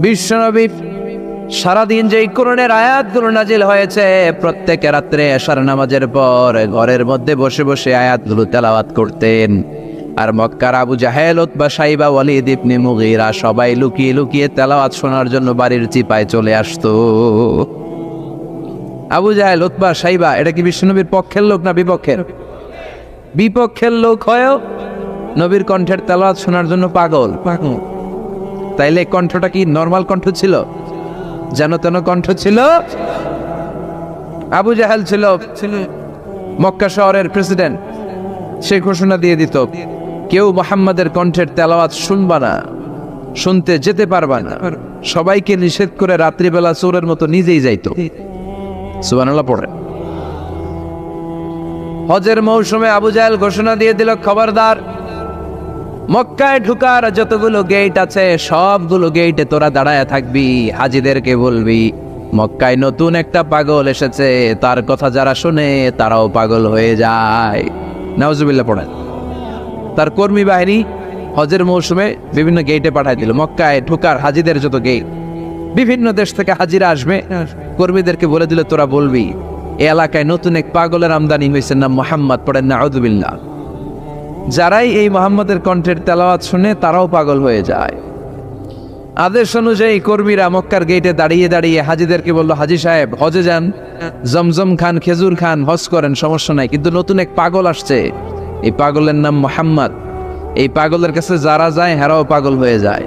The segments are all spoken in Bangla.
বিশ্বনবী সারাদিন যেই কোরআনের আয়াতগুলো নাজিল হয়েছে, প্রত্যেক রাত্রে এশার নামাজের পর ঘরের মধ্যে বসে বসে আয়াতগুলো তেলাওয়াত করতেন। আর মক্কার আবু জাহেল, উতবা, সাইবা, ওয়ালিদ ইবনে মুগীরা সবাই লুকিয়ে লুকিয়ে তেলাওয়াত শোনার জন্য বাড়ির চিপায় চলে আসতো। আবু জাহেল, উতবা, সাইবা এটা কি বিশ্বনবীর পক্ষের লোক না বিপক্ষের? বিপক্ষের লোক হয়েও নবীর কণ্ঠের তেলাওয়াত শোনার জন্য পাগল। তাইলে কণ্ঠটা কি নরমাল কণ্ঠ ছিল? যেন তেন কণ্ঠ ছিল? আবু জাহেল ছিল মক্কা শহরের প্রেসিডেন্ট। সে ঘোষণা দিয়ে দিত, কেউ মুহাম্মাদের কণ্ঠের তেলাওয়াত শুনবা না, শুনতে যেতে পারবা না। সবাইকে নিষেধ করে রাত্রিবেলা চোরের মতো নিজেই যাইতো। সুবহানাল্লাহ পড়ে। হজের মৌসুমে আবু জাহেল ঘোষণা দিয়ে দিল, খবরদার, মক্কায় ঢুকার যতগুলো গেট আছে সবগুলো গেটে তোরা দাঁড়ায় থাকবি, হাজিদেরকে বলবি মক্কায় নতুন একটা পাগল এসেছে, তার কথা যারা শোনে তারাও পাগল হয়ে যায়। নাউজুবিল্লাহ পড়েন। তার কর্মী বাহিনী হজের মৌসুমে বিভিন্ন গেটে পাঠায় দিল। মক্কায় ঢুকার হাজিদের যত গেট, বিভিন্ন দেশ থেকে হাজিরা আসবে, কর্মীদেরকে বলে দিল তোরা বলবি এই এলাকায় নতুন এক পাগলের আমদানি হয়েছে, নাম মুহাম্মদ। পড়েন নাউজুবিল্লাহ। যারাই এই মুহাম্মাদের কণ্ঠের তেলাওয়াত শুনে তারাও পাগল হয়ে যায়। আদেশ অনুযায়ী কর্মীরা মক্কার গেটে দাঁড়িয়ে দাঁড়িয়ে হাজিদেরকে বলল, হাজি সাহেব হজে যান, জমজম খান, খেজুর খান, হজ করেন, সমস্যা নাই, কিন্তু নতুন এক পাগল আসছে, এই পাগলের নাম মুহাম্মদ। এই পাগলের কাছে যারা যায় হেরাও পাগল হয়ে যায়।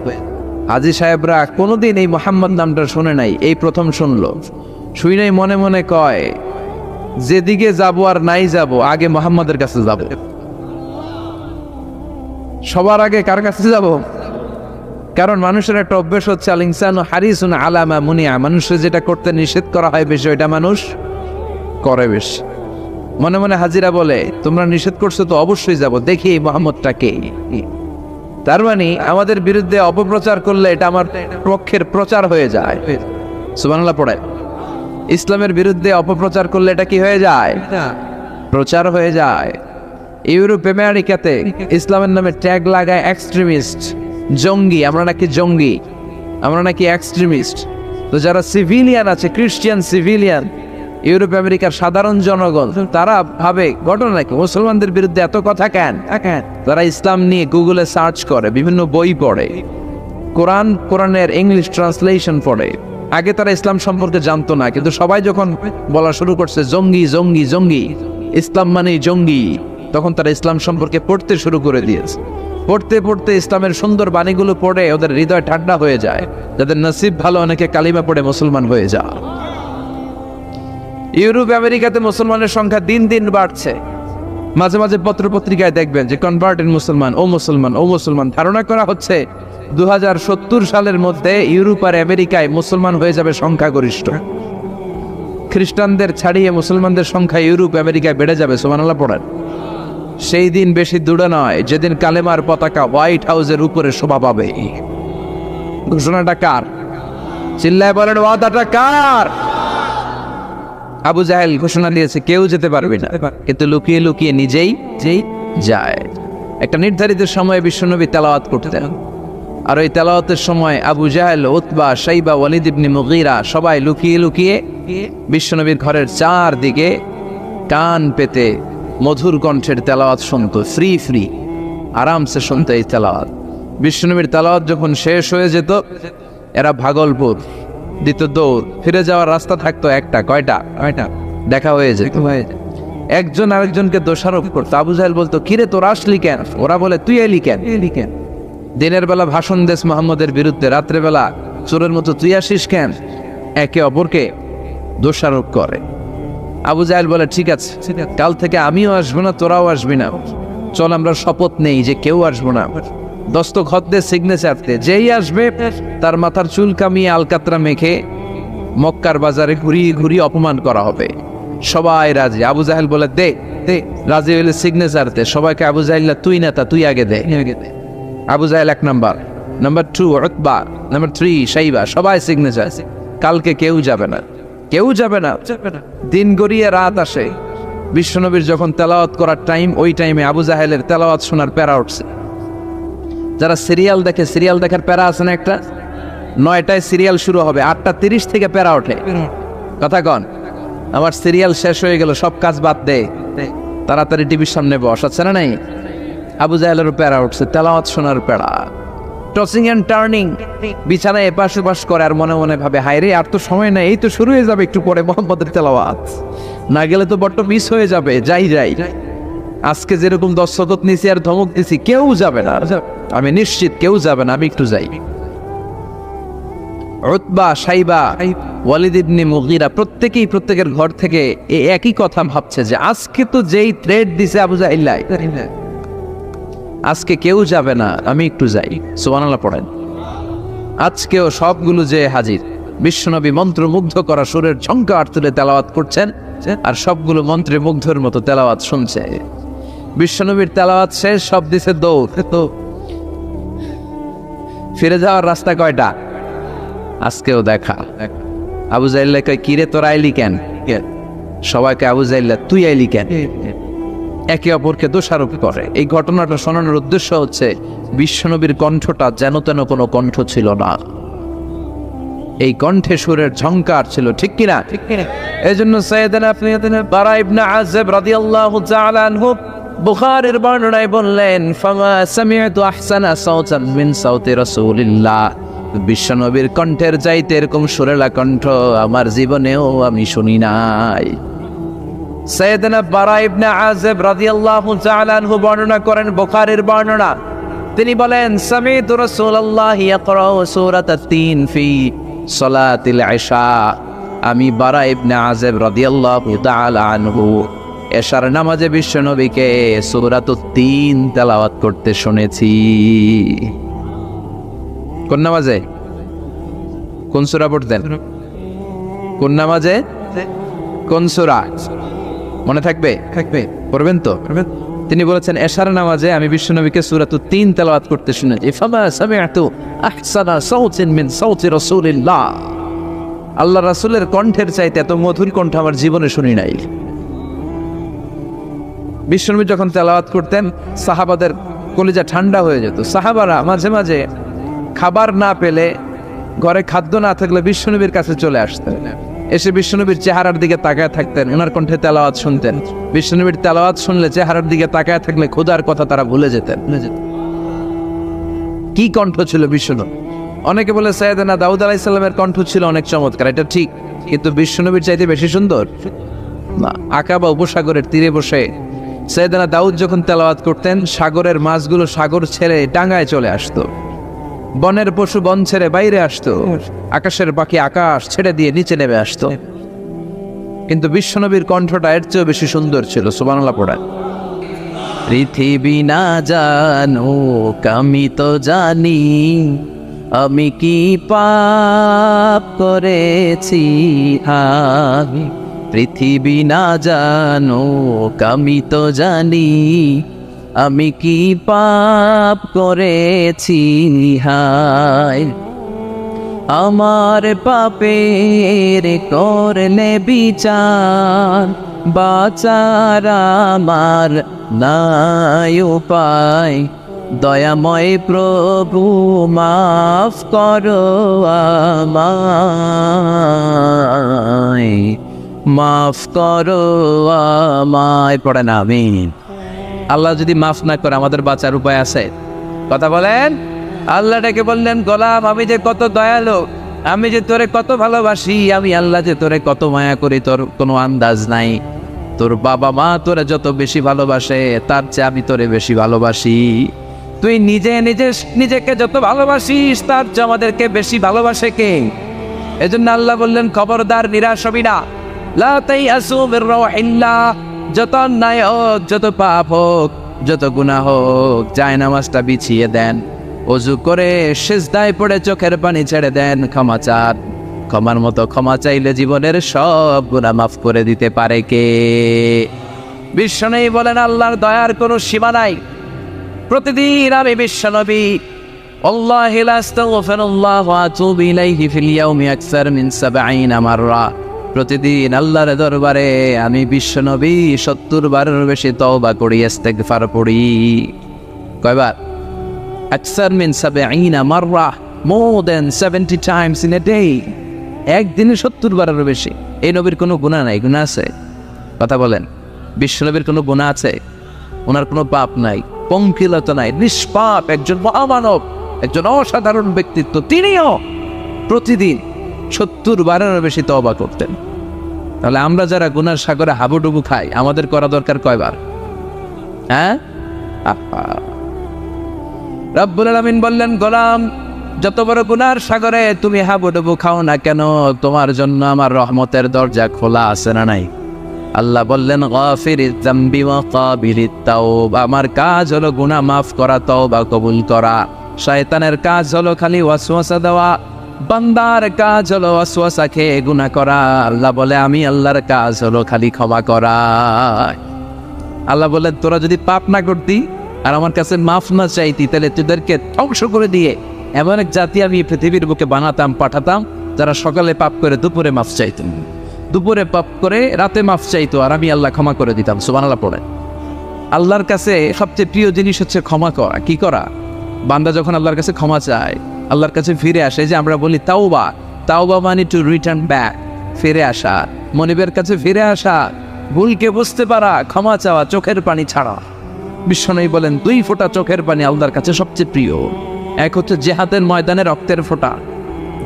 হাজি সাহেবরা কোনোদিন এই মুহাম্মদ নামটা শুনে নাই, এই প্রথম শুনলো। শুই নাই মনে মনে কয়, যেদিকে যাবো আর নাই যাব, আগে মুহাম্মাদের কাছে যাব। সবার আগে কার কাছে যাব? কারণ মানুষের একটা অভ্যাস হচ্ছে, আল ইনসানু হারিসুন আলা মা মুনিয়া, মানুষের যেটা করতে নিষেধ করা হয় বেশি ওইটা মানুষ করে বেশি। মনে মনে হাজিরা বলে, তোমরা নিষেধ করছো তো অবশ্যই যাব, দেখি এই মুহাম্মদটা কে। তার মানে আমাদের বিরুদ্ধে অপপ্রচার করলে এটা আমার পক্ষের প্রচার হয়ে যায়। সুবহানাল্লাহ পড়ে। ইসলামের বিরুদ্ধে অপপ্রচার করলে এটা কি হয়ে যায়? প্রচার হয়ে যায়। ইউরোপ আমেরিকাতে ইসলামের নামে ট্যাগ লাগায় এক্সট্রিমিস্ট, জঙ্গি। আমরা নাকি জঙ্গি, আমরা নাকি এক্সট্রিমিস্ট। তো যারা সিভিলিয়ান আছে, খ্রিস্টিয়ান সিভিলিয়ান, ইউরোপ আমেরিকার সাধারণ জনগণ, তারা ভাবে ঘটনা নাকি মুসলমানদের বিরুদ্ধে এত কথা কেন? তারা ইসলাম নিয়ে গুগলে সার্চ করে, বিভিন্ন বই পড়ে, কোরআনের ইংলিশ ট্রান্সলেশন পড়ে। আগে তারা ইসলাম সম্পর্কে জানতো না, কিন্তু সবাই যখন বলা শুরু করছে জঙ্গি জঙ্গি জঙ্গি, ইসলাম মানে জঙ্গি, তখন তারা ইসলাম সম্পর্কে পড়তে শুরু করে দিয়েছে। পড়তে পড়তে ইসলামের সুন্দর বাণীগুলো পড়ে ওদের হৃদয় ঠান্ডা হয়ে যায়। যাদের নসিব ভালো, অনেকে কালিমা পড়ে মুসলমান হয়ে যায়। ইউরোপ আমেরিকাতে মুসলমানের সংখ্যা দিন দিন বাড়ছে। মাঝে মাঝে পত্রপত্রিকায় দেখবেন যে কনভার্টেড মুসলমান, ও মুসলমান, ও মুসলমান। ধারণা করা হচ্ছে 2070 সালের মধ্যে ইউরোপ আর আমেরিকায় মুসলমান হয়ে যাবে সংখ্যাগরিষ্ঠ। খ্রিস্টানদের ছাড়িয়ে মুসলমানদের সংখ্যা ইউরোপ আমেরিকায় বেড়ে যাবে। সুবহানাল্লাহ পড়েন। সেই দিন বেশি দূরে নয় যেদিন কালেমার পতাকা হোয়াইট হাউসের উপরে শোভা পাবে। ঘোষণাটা কার? চিল্লায় বলেন, ওয়াদাটা কার? আবু জাহেল ঘোষণা দিয়েছে কেউ যেতে পারবে না, কিন্তু লুকিয়ে লুকিয়ে নিজেই যায়। একটা নির্ধারিত সময়ে বিশ্বনবী তেলাওয়াত করতেন, আর ওই তেলাওয়াতের সময় আবু জাহেল, উতবা, সাইবা, ওয়ালিদ ইবনে মুগীরা সবাই লুকিয়ে লুকিয়ে বিশ্বনবীর ঘরের চারদিকে কান পেতে মধুর কণ্ঠের তেলাওয়াত শুনতো। ফ্রি আরামসে শুনতো এই তেলাওয়াত। বিশ্বনবীর তেলাওয়াত যখন শেষ হয়ে যেত, এরা ভাগলপুর দিত দৌড়। ফিরে যাওয়ার রাস্তা থাকতো একটা, কয়টা দেখা হয়ে যেত। একজন আরেকজনকে দোষারোপ করতো। আবু জাহেল বলতো, কিরে তোর আসলি কেন? ওরা বলে, তুই এলি কেন? দিনের বেলা ভাষণ দেশ মুহাম্মদের বিরুদ্ধে, রাত্রে বেলা চোরের মতো তুই আসিস কেন? একে অপরকে দোষারোপ করে। আবু জাহেল বলে, ঠিক আছে, কাল থেকে আমিও আসবো না, তোরাও আসবি না। চল আমরা শপথ নেই যে কেউ আসবো না। দস্তখত দে, সিগনেচার দে, যেই আসবে তার মাথার চুল কামিয়ে আলকাতরা মেখে মক্কার বাজারে ঘুরিয়ে ঘুরিয়ে অপমান করা হবে। সবাই রাজি। আবু জাহেল বলে, দে দে, রাজি হইলে সিগনেচার দে। সবাইকে আবু জাহেল, তুই না তা তুই আগে দে। আবু জাহেল 1 number, number 2 Utba, number 3 Saiba, সবাই সিগনেচার। কালকে কেউ যাবে না, কেউ যাবে না। দিন গড়িয়ে রাত আসে। বিশ্বনবীর যখন তেলাওয়াত করার টাইম, ওই টাইমে আবু জাহেলের তেলাওয়াত শোনার প্যারা উঠছে। যারা সিরিয়াল দেখে, সিরিয়াল দেখার প্যারা আছে না একটা, 9টায় সিরিয়াল শুরু হবে, 8:30 থেকে প্যারা ওঠে। কথা কন, আমার সিরিয়াল শেষ হয়ে গেল, সব কাজ বাদ দে, তাড়াতাড়ি টিভির সামনে বস, আছে না নাই? আবু জাহেলেরও প্যারা উঠছে, তেলাওয়াত শোনার প্যারা, টসিং এন্ড টার্নিং, বিছানায় এপাশ ওপাশ করে আর মনে মনে ভাবে, হায় রে, আর তো সময় নাই, এই তো শুরু হয়ে যাবে একটু পরে মোহাম্মদের তেলাওয়াত, না গেলে তো বড্ড মিস হয়ে যাবে, যাই। আজকে যেরকম দর্শকত নিছি আর ধমক দিছি, কেউ যাবে না, আমি নিশ্চিত কেউ যাবে না, আমি একটু যাই। উতবা, সাইবা, ওয়ালিদ ইবনে মুগীরা প্রত্যেকেই প্রত্যেকের ঘর থেকে এই একই কথা ভাবছে যে আজকে তো যেই থ্রেড দিছে আবু জাহিল, আজকে কেউ যাবে না, আমি একটু যাই। সুবহানাল্লাহ পড়েন। আজকেও সবগুলো যে হাজির, বিশ্বনবী মন্ত্রমুগ্ধ করা সুরের ঝংকার তুলে তেলাওয়াত করছেন, আর সবগুলো মন্ত্রে মুগ্ধের মতো তেলাওয়াত শুনছে। বিশ্বনবীর তেলাওয়াত শেষ, সব দিছে দৌড়। তো ফিরে যাওয়ার রাস্তা কয়টা? আজকেও দেখা। আবু জাহিল কয়, কিরে তোর আইলি কেন? সবাইকে আবু জাহিল তুই আইলি কেন? একে অপরকে দোষারোপ করে। এই ঘটনাটা শোনানোর উদ্দেশ্য হচ্ছে বিশ্বনবীর কণ্ঠটা যেন তেন কোনো কণ্ঠ ছিল না, এই কণ্ঠে সুরের ঝংকার ছিল, ঠিক কিনা? এই জন্য সাইয়েদনা বারা ইবনে আযিব রাদিয়াল্লাহু তাআলা আনহু বুখারীর বর্ণনায় বললেন, ফামা সামি'তু আহসানা সাওতান মিন সাওতি রাসূলিল্লাহ, বিশ্বনবীর কণ্ঠের চাইতে এরকম সুরেলা কণ্ঠ আমার জীবনেও আমি শুনি নাই। সাইয়েদনা বারা ইবনে আযিব রাদিয়াল্লাহু তাআলা আনহু বর্ণনা করেন, বুখারীর বর্ণনা, তিনি বলেন, সামি'তু রাসূলুল্লাহ ইয়াকরাউ সূরাতাত তিন ফি সালাতিল ইশা, আমি বারা ইবনে আযিব রাদিয়াল্লাহু তাআলা আনহু এশার নামাজে বিশ্বনবীকে সূরাতুত তিন তেলাওয়াত করতে শুনেছি। কোন নামাজে? কোন সূরা পড়তেন? কোন নামাজে? কোন সূরা মনে থাকবে? পড়বেন তো? তিনি বলেছেন, এশার নামাজে আমি বিশ্বনবীকে সূরাতুত তিন তেলাওয়াত করতে শুনেছি। ফামা সামি'তু আহসানা সাওতিন মিন সাওতি রাসূলিল্লাহ, আল্লাহ রাসূলের কণ্ঠের চাইতে এত মধুর কণ্ঠ আমার জীবনে শুনি নাই। বিশ্বনবী যখন তেলাওয়াত করতেন, সাহাবাদের কলিজা ঠান্ডা হয়ে যেত। সাহাবারা মাঝে মাঝে খাবার না পেলে, ঘরে খাদ্য না থাকলে বিশ্বনবীর কাছে চলে আসতেন, এসে বিশ্বনবীর চেহারার দিকে তাকায় থাকতেন, ওনার কণ্ঠে তেলাওয়াত শুনতেন। বিশ্বনবীর তেলাওয়াত শুনলে চেহারার দিকে তাকায় থাকলে ক্ষুধার কথা তারা ভুলে যেতেন। কি কণ্ঠ ছিল বিশ্বনবী! অনেকে বলে সাইয়েদনা দাউদ আলাইহিস সালামের কণ্ঠ ছিল অনেক চমৎকার, এটা ঠিক, কিন্তু বিশ্বনবীর চাইতে বেশি সুন্দর না। আকাবা উপসাগরের তীরে বসে সাইয়েদনা দাউদ যখন তেলাওয়াত করতেন, সাগরের মাছগুলো সাগর ছেড়ে ডাঙায় চলে আসতো, বনের পশু বন ছেড়ে বাইরে আসতো, আকাশের পাখি আকাশ ছেড়ে দিয়ে নিচে নেমে আসতো, কিন্তু বিশ্বনবীর কণ্ঠটা এর চেয়েও বেশি সুন্দর ছিল। সুবহানাল্লাহ পড়ায়। পৃথিবী না জানুক আমি তো জানি, আমি কি পাপ করেছি, আমি পৃথিবী না জানুক আমি তো জানি, আমি কি পাপ করেছি, হায় আমার পাপের করলে বিচার, বাঁচার আমার নাই উপায়, দয়াময় প্রভু মাফ করো আমায়, মাফ করো আমায়। পড়েন আমিন। আল্লাহ যদি মাফ না করে আমাদের বাঁচার উপায় আছে? কথা বলেন। আল্লাহ ডেকে বললেন, গোলাম আমি যে কত দয়ালু, আমি যে তোরে কত ভালোবাসি, আমি আল্লাহ যে তোরে কত মায়া করি তোর কোনো আন্দাজ নাই। তোর বাবা মা তোরে যত বেশি ভালোবাসে তার চেয়ে আমি তোরে বেশি ভালোবাসি। তুই নিজেকে যত ভালোবাসিস তার চেয়ে আমাদেরকে বেশি ভালোবাসে কে? এজন্য আল্লাহ বললেন, খবরদার নিরাশ হবি না, লা তাইয়াসু মির রাউহিল্লাহ। যত অন্যায় হোক, যত পাপ হোক, যত গুনাহ হোক, জায়নামাজটা বিছিয়ে দেন, ওযু করে সিজদায় পড়ে চোখের পানি ছেড়ে দেন, ক্ষমা চান। ক্ষমার মতো ক্ষমা চাইলে জীবনের সব গুনাহ মাফ করে দিতে পারে কে? বিশ্বনবী বলেন, আল্লাহর দয়ার কোনো সীমা নাই। প্রতিদিন আমি বিশ্বনবী আল্লাহি লা আস্তাগফিরুল্লাহ ওয়া আতুবু ইলাইহি ফিল ইয়াউমি আকসার মিন ৭০ মাররা, প্রতিদিন আল্লাহর দরবারে আমি বিশ্বনবী ৭০ বারের বেশি তওবা করি, ইস্তেগফার পড়ি। কয়বার? আকসার মিন ৭০ মাররা, more than 70 times in a day. একদিনে 70 বারেরও বেশি। এই নবীর কোনো গুনাহ নাই, গুনাহ আছে? কথা বলেন, বিশ্ব নবীর কোনো গুনাহ আছে? ওনার কোনো পাপ নাই, পঙ্কিলতা নাই, নিষ্পাপ একজন মহামানব, একজন অসাধারণ ব্যক্তিত্ব। তিনিও প্রতিদিন 70 বারেরও বেশি তওবা করতেন। তাহলে আমরা যারা গুনার সাগরে হাবুডুবু খাই, আমাদের করা দরকার কয়বার? হ্যাঁ, রব্বুল আলামিন বললেন, গোলাম যত বড় গুনার সাগরে তুমি হাবুডুবু খাও না কেন, তোমার জন্য আমার রহমতের দরজা খোলা আছে না নাই? আল্লাহ বললেন, গাফিরিজ যামবি ওয়া কাবিলিত তাওবা, আমার কাজ হলো গুনাহ মাফ করা, তওবা কবুল করা। শয়তানের কাজ হলো খালি ওয়াসওয়াসা দেওয়া, বান্দার কাজ হলো ওয়াসওয়াসা খেয়ে গুনাহ করা। আল্লাহ বলে, আমি আল্লাহর কাজ হলো খালি ক্ষমা করা। আল্লাহ বললেন, তোরা যদি পাপ না করতি আর আমার কাছে মাফ না চাইতি, তাহলে তোদেরকে ধ্বংস করে দিয়ে এমন এক জাতি আমি পৃথিবীর বুকে বানাতাম, পাঠাতাম, যারা সকালে পাপ করে দুপুরে মাফ চাইত, দুপুরে পাপ করে রাতে মাফ চাইতো, আর আমি আল্লাহ ক্ষমা করে দিতাম। সুবহানাল্লাহ পড়ে। আল্লাহর কাছে সবচেয়ে প্রিয় জিনিস হচ্ছে ক্ষমা করা। কি করা? বান্দা যখন আল্লাহর কাছে ক্ষমা চায়, আল্লাহর কাছে ফিরে আসে, যে আমরা বলি তাওবা, তাওবা মানে টু রিটার্ন ব্যাক, ফিরে আসা, মনিবের কাছে ফিরে আসা, ভুলকে বুঝতে পারা, ক্ষমা চাওয়া, চোখের পানি ছাড়া। বিশ্বনবী বলেন, 2 ফোঁটা চোখের পানি আল্লাহর কাছে সবচেয়ে প্রিয়। এক হচ্ছে জেহাদের ময়দানে রক্তের ফোঁটা,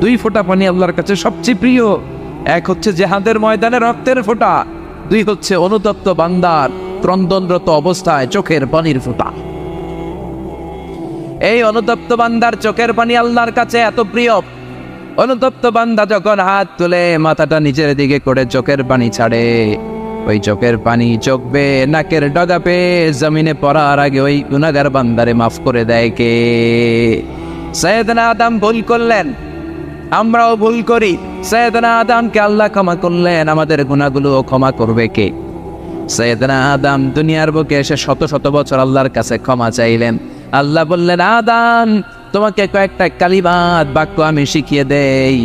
2 ফোঁটা পানি আল্লাহর কাছে সবচেয়ে প্রিয়। এক হচ্ছে জেহাদের ময়দানে রক্তের ফোঁটা, 2 হচ্ছে অনুতপ্ত বান্দার ক্রন্দনরত অবস্থায় চোখের পানির ফোঁটা। এই অনুতপ্ত বান্দার চোখের পানি আল্লাহর কাছে এত প্রিয়। অনুতপ্ত বান্দা যখন হাত তুলে মাথাটা নিচের দিকে করে চোখের পানি ছাড়ে, ওই চোখের পানি চোখ বেয়ে নাকের ডগা পেয়ে জমিনে পড়ার আগে ওই গুনাহগার বান্দারে মাফ করে দেয় কে? সাইয়েদনা আদম ভুল করলেন, আমরাও ভুল করি। সাইয়েদনা আদমকে আল্লাহ ক্ষমা করলেন, আমাদের গুনাহগুলো ক্ষমা করবে কে? সাইয়েদনা আদম দুনিয়ার বুকে এসে শত শত বছর আল্লাহর কাছে ক্ষমা চাইলেন। আল্লাহ বললেন, আদম তোমাকে কয়েকটা কালিমাত বাক্য আমি শিখিয়ে দেই,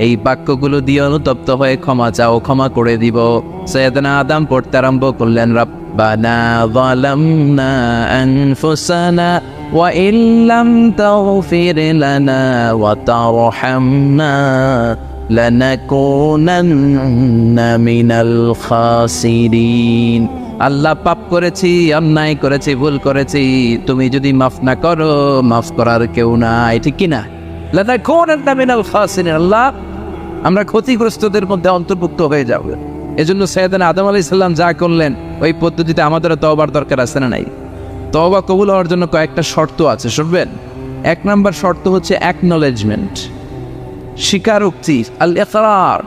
এই বাক্যগুলো দিয়ে অনুতপ্ত হয়ে ক্ষমা চাও, ক্ষমা করে দিব। সাইয়েদনা আদম পড়তে আরম্ভ করলেন, রব্বানা যালামনা আনফুসানা ওয়া ইল্লাম তাগফির লানা ওয়া তারহামনা লানাকুনান্না মিনাল খাসিরিন। আল্লাহ, পাপ করেছি, অন্যায় করেছি, ভুল করেছি, তুমি যদি মাফ না করো, মাফ করার কেউ নাই, ঠিক কিনা? লানাকুনান্না মিনাল খাসিরিন, আল্লাহ আমরা ক্ষতিগ্রস্তদের মধ্যে অন্তর্ভুক্ত হয়ে যাব। এজন্য সাইয়েদনা আদম আলাইহিস সালাম যা করলেন, ওই পদ্ধতিতে আমাদেরও তওবার দরকার আছে না নাই? তওবা কবুল হওয়ার জন্য কয়েকটা শর্ত আছে, শুনবেন। 1 নম্বর শর্ত হচ্ছে অ্যাকনলেজমেন্ট, স্বীকারোক্তি, আল ইকরার।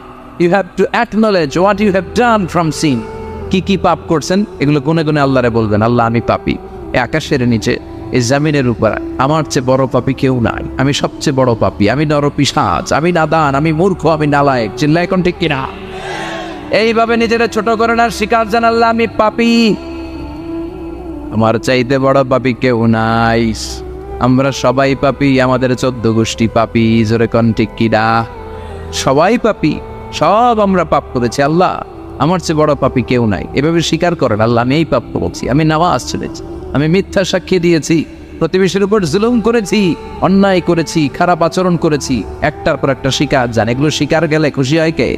You have to acknowledge what you have done from sin. কি কি পাপ করছেন এগুলো গুনে গুনে আল্লাহরে বলবেন, আল্লাহ আমি পাপী, এই আকাশের নিচে, এই জমিনের উপর আমার চেয়ে বড় পাপী কেউ নাই, আমি সবচেয়ে বড় পাপী, আমি নরপিশাচ, আমি নাদান, আমি মূর্খ, আমি নালায়েক। চিল্লায় এখন ঠিক কিনা? এইভাবে নিজেরা ছোট করে না, স্বীকার জান, আল্লাহ আমি পাপী, আমার চাইতে বড় পাপী কেউ নাই। আমরা সবাই পাপী, আমাদের 14 গোষ্ঠী পাপী। জোরে কোন ঠিক কিনা? সবাই পাপী, সব আমরা পাপ করেছি, আল্লাহ আমার চেয়ে বড় পাপী কেউ নাই। এভাবে স্বীকার করেন, আল্লাহ আমি এই পাপ করেছি, আমি নামাজ ছেড়েছি, আমি মিথ্যা সাক্ষী দিয়েছি, প্রতিবেশীর উপর জুলুম করেছি, অন্যায় করেছি, খারাপ আচরণ করেছি। একটার পর একটা স্বীকার জান, এগুলো স্বীকার গেলে খুশি হয় কে?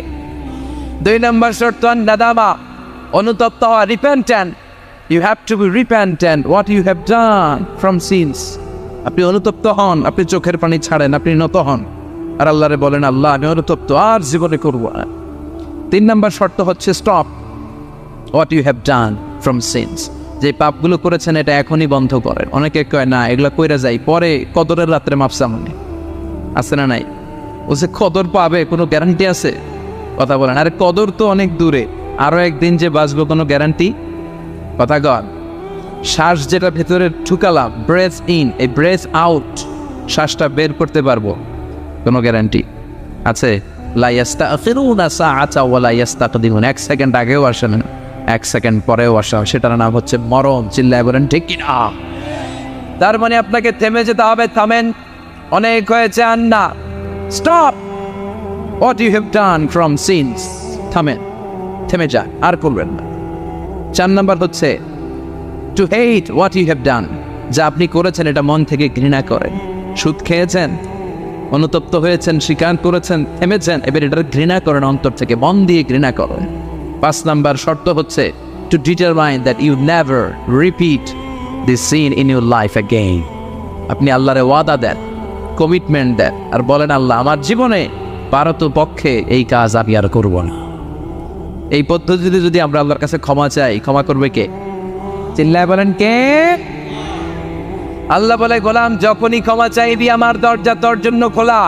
2 নম্বর শর্ত নাদামা, অনুতপ্ত হওয়া, repentant. You have to be repentant what you have done from sins. আপনি অনুতপ্ত হন, আপনি চোখের পানি ছাড়েন, আপনি নত হন, আর আল্লাহরে বলেন, আল্লাহ আমি অনুতপ্ত, আর জীবনে করবো না। 3 নম্বর শর্ত হচ্ছে stop what you have done from sins. যে পাপগুলো করেছেন এটা এখনই বন্ধ করেন। অনেকে কয় না এগুলো কইরা যাই, পরে কদরের রাত্রে মাপসা মনে আছে না নাই? ও যে কদর পাবে কোনো গ্যারান্টি আছে? কথা বলেন। আরে কদর তো অনেক দূরে, আরো একদিন যে বাঁচবো কোনো গ্যারান্টি? কথা কন। শ্বাস যেটা ভেতরে ঢুকালাম, ব্রেথ ইন, এই ব্রেথ আউট, শ্বাসটা বের করতে পারবো, কোনো গ্যারান্টি আছে? লা ইয়াস্তাখিরুনা সাআতা ওয়া লা ইয়াস্তাকদিমুন। 1 সেকেন্ড আগেও আসে না, 1 সেকেন্ড পরেও আসা, সেটার নাম হচ্ছে মরণ। চিল্লায় বলেন ঠিক কি না? তার মানে আপনাকে থেমে যেতে হবে। থামেন, অনেক হয়েছে, আর না। Stop what you have done from sins. থামেন, থেমে যান, আর করবেন না। 4 নম্বর হচ্ছে to hate what you have done. যা আপনি করেছেন এটা মন থেকে ঘৃণা করেন। সুদ খেয়েছেন, অনুতপ্ত হয়েছেন, স্বীকার করেছেন, থেমেছেন, এবার এটার ঘৃণা করেন অন্তর থেকে, মন দিয়ে ঘৃণা করেন। 5 নাম্বার শর্ত হচ্ছে to determine that you never repeat this sin in your life again. আপনি আল্লাহরে ওয়াদা দেন, কমিটমেন্ট দেন, আর বলেন আল্লাহ আমার জীবনে পারত পক্ষে এই কাজ আমি আর করব না। এই পদ্ধতিতে যদি আমরা আল্লাহর কাছে ক্ষমা চাই, ক্ষমা করবে কে? চিল্লায় বলেন কে? আল্লাহ বলে গোলাম যখনই ক্ষমা চাইবি আমার দরজা তোর জন্য খোলা।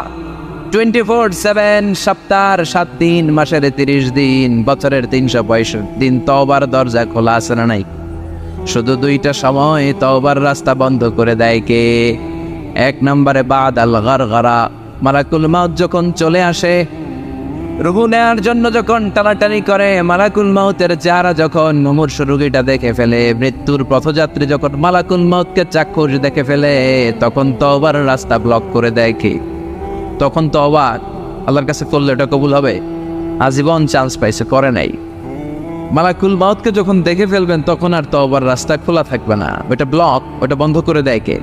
24/7, সপ্তাহের 7 দিন, মাসের 30 দিন, বছরের 365 দিন তওবার দরজা খোলা আছে না নাই? শুধু 2টা সময় তওবার রাস্তা বন্ধ করে দেয় কে? 1 নম্বরে বাদ আল গারগারা, মালাকুল মাউত যখন চলে আসে, রুহু নেয়ার জন্য যখন টানাটানি করে, মালাকুল মাউতের চেহারা যখন মুমূর্ষু রোগীটা দেখে ফেলে, মৃত্যুর পথযাত্রী যখন মালাকুল মাউতকে চাক্ষুষ দেখে ফেলে, তখন তওবার রাস্তা ব্লক করে দেয় কে? তখন তওবা আল্লাহর কাছে করলে এটা কবুল হবে? আজীবন চান্স পাইছে, করে নাই। মালাকুল মাউতকে যখন দেখে ফেলবেন তখন আর তওবার রাস্তা খোলা থাকবে না, ওটা ব্লক, ওটা বন্ধ করে দেয় কে?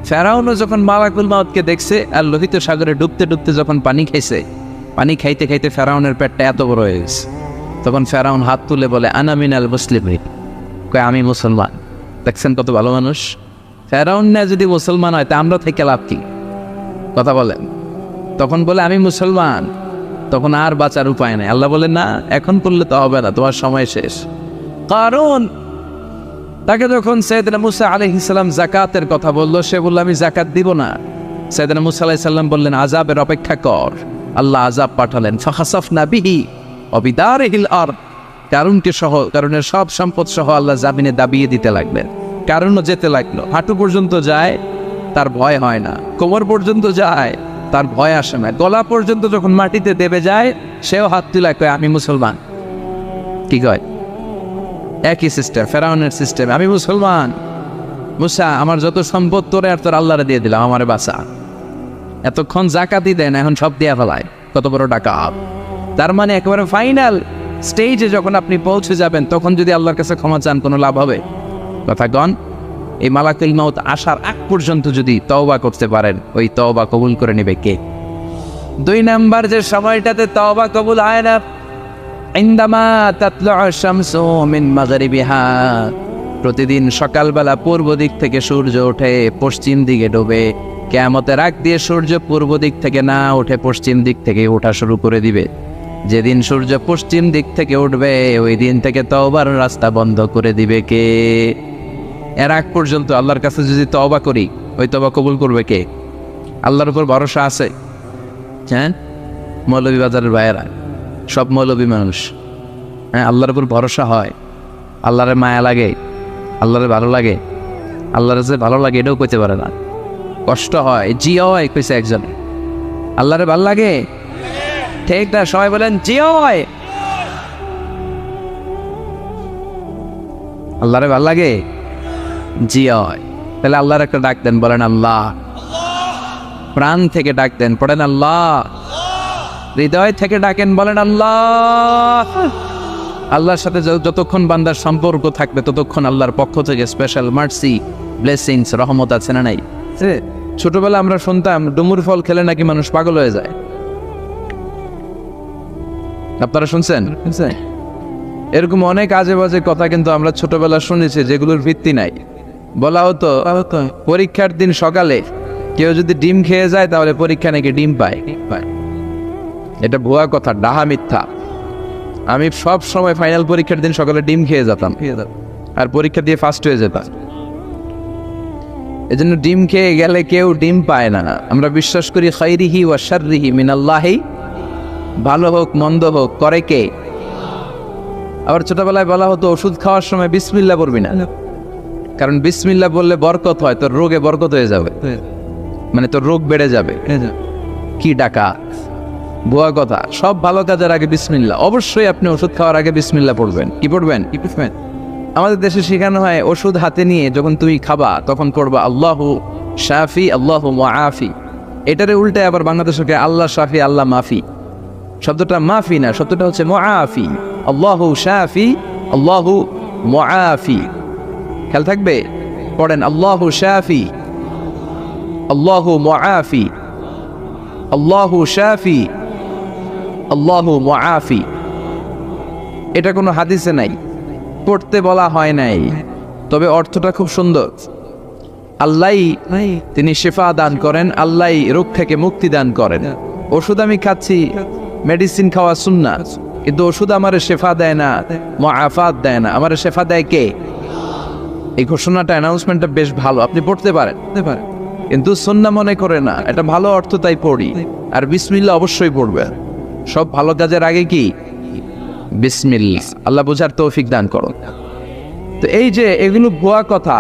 ফেরাউনও যখন মালাকুল মাউতকে দেখছে আর লোহিত সাগরে ডুবতে ডুবতে যখন পানি খাইছে, পানি খাইতে খাইতে ফেরাউনের পেটটা এত বড় হয়ে গেছে, তখন ফেরাউন হাত তুলে বলে আনা মিনাল মুসলিমিন, কয় আমি মুসলমান। দেখছেন কত ভালো মানুষ? ফেরাউন না যদি মুসলমান হয় তা আমরা থেকে লাভ কি? কথা বলেন। তখন বলে আমি মুসলমান, তখন আর বাঁচার উপায় নাই। আল্লাহ বলেন না, এখন করলে তো হবে না, তোমার সময় শেষ। কারণ তাকে যখন সাইয়েদনা মুসা আলাইহিস সালাম যাকাতের কথা বলল, সে বলল আমি যাকাত দিব না। সাইয়েদনা মুসা আলাইহিস সালাম বললেন আযাবের অপেক্ষা কর। আল্লাহ আযাব পাঠালেন, ফাখাসাফনা বিহি ওয়া বিদারিহিল আরদ, কারুনকে সহ, কারুনের সব সম্পদ সহ আল্লাহ জামিনে দাবিয়ে দিতে লাগলেন। কারুনও যেতে লাগলো, হাঁটু পর্যন্ত যায় তার ভয় হয় না, কোমর পর্যন্ত যায় তার ভয় আসে না, গলা পর্যন্ত যখন মাটিতে দেবে যায় সেও হাত তুলে কয় আমি মুসলমান। কি কয়? একই সিস্টেম, ফেরাউনের সিস্টেম, আমি মুসলমান। মুসা আমার যত সম্পদ তোরে আর তোর আল্লাহরে দিয়ে দিলাম, আমারে বাঁচা। এতক্ষণ জাকাতই দেন, এখন সব দিয়া ফেলায়, কত বড় ডাকাত। তার মানে একেবারে ফাইনাল স্টেজে যখন আপনি পৌঁছে যাবেন তখন যদি আল্লাহর কাছে ক্ষমা চান কোনো লাভ হবে? কথা কন। এই মালাকুল মাউত আসার আগ পর্যন্ত যদি তওবা করতে পারেন, ওই তওবা কবুল করে নেবে কে? 2 নাম্বার যে সময়টাতে তওবা কবুল হয় না, ইনদামা তাতলু'আ শামসু মিন মাগরিবিহা, প্রতিদিন সকালবেলা পূর্ব দিক থেকে সূর্য ওঠে, পশ্চিম দিকে ডোবে। কিয়ামতের আগ দিয়ে সূর্য পূর্ব দিক থেকে না উঠে পশ্চিম দিক থেকে ওঠা শুরু করে দিবে। যেদিন সূর্য পশ্চিম দিক থেকে উঠবে ওই দিন থেকে তওবার রাস্তা বন্ধ করে দিবে কে? এর আগ পর্যন্ত আল্লাহর কাছে যদি তওবা করি, ওই তওবা কবুল করবে কে? আল্লাহর উপর ভরসা আছে? হ্যাঁ, মৌলভীবাজারের ভাইয়েরা সব মৌলভী মানুষ, হ্যাঁ, আল্লাহর উপর ভরসা হয়, আল্লাহরে মায়া লাগে, আল্লাহরে ভালো লাগে। আল্লাহর যে ভালো লাগে এটাও কইতে পারে না, কষ্ট হয়, জি হয় কইছে একজন। আল্লাহরে ভালো লাগে? ঠিক না? সবাই বলেন জি হয়। আল্লাহরে ভালো লাগে? জি হয়। তাহলে আল্লাহর একটা ডাক দেন, বলেন আল্লাহ। প্রাণ থেকে ডাক দেন, পড়েন আল্লাহ। হৃদয় থেকে ডাকেন, বলেন আল্লাহ। আল্লাহর সাথে যতক্ষণ বান্দার সম্পর্ক থাকবে ততক্ষণ আল্লাহর পক্ষ থেকে স্পেশাল মার্সি, ব্লেসিংস, রহমত আছে না নাই? ছোটবেলা আমরা শুনতাম ডুমুর ফল খেলে নাকি মানুষ পাগল হয়ে যায়। আপনারা শুনছেন? এরকম অনেক আজে বাজে কথা কিন্তু আমরা ছোটবেলা শুনেছি যেগুলোর ভিত্তি নাই। বলা হতো পরীক্ষার দিন সকালে কেউ যদি ডিম খেয়ে যায় তাহলে পরীক্ষা নাকি ডিম পায়। এটা ভুয়া কথা, ডাহা, মিথ্যা। আমি সব সময় ফাইনাল পরীক্ষার দিন সকালে ডিম খেয়ে যেতাম আর পরীক্ষা দিয়ে ফার্স্ট হয়ে যেতাম। এজন্য ডিম খেয়ে গেলে কেউ ডিম পায় না। আমরা বিশ্বাস করি খাইরিহি ওয়া শাররিহি মিনাল্লাহি, ভালো হোক মন্দ হোক করে কে? আবার ছোটবেলায় বলা হতো ওষুধ খাওয়ার সময় বিসমিল্লাহ পড়বি না, কারণ বিসমিল্লাহ বললে বরকত হয়, তোর রোগে বরকত হয়ে যাবে, মানে তোর রোগ বেড়ে যাবে। কি ডাকা, ভুয়া কথা। সব ভালো কাজের আগে বিসমিল্লাহ। অবশ্যই আপনি ওষুধ খাওয়ার আগে বিসমিল্লাহ পড়বেন। কি পড়বেন? আমাদের দেশে শেখানো হয় ওষুধ হাতে নিয়ে যখন তুমি খাবা তখন পড়বা আল্লাহু শাফি আল্লাহু মুআফি। এটারে উল্টে আবার বাংলাদেশকে আল্লাহ শাফি আল্লাহ মাফি। শব্দটা মাফি না, শব্দটা হচ্ছে মুআফি। আল্লাহু শাফি আল্লাহু মুআফি। খেয়াল থাকবে, পড়েন আল্লাহু শাফি আল্লাহু মুআফি। আল্লাহু শাফি, আল্লাহু মুআফি। এটা কোনো হাদিসে নাই, পড়তে বলা হয় নাই, তবে অর্থটা খুব সুন্দর। আল্লাহই তিনি শিফা দান করেন, আল্লাহই রোগ থেকে মুক্তি দান করেন। ওষুধ আমি খাচ্ছি, মেডিসিন খাওয়া সুন্নাহ, কিন্তু ওষুধ আমারে শেফা দেয় না, মুআফাত দেয় না। আমারে শেফা দেয় কে? এই ঘোষণাটা, অ্যানাউন্সমেন্টটা বেশ ভালো, আপনি পড়তে পারেন, কিন্তু সুন্নাহ মনে করে না। এটা ভালো অর্থ, তাই পড়ি। আর বিসমিল্লাহ অবশ্যই পড়বে। সব ভালো কাজের আগে কি? বিসমিল্লাহ। আল্লাহ বুঝার তৌফিক দান করো। তো এই যে এগুলো ভুয়া কথা,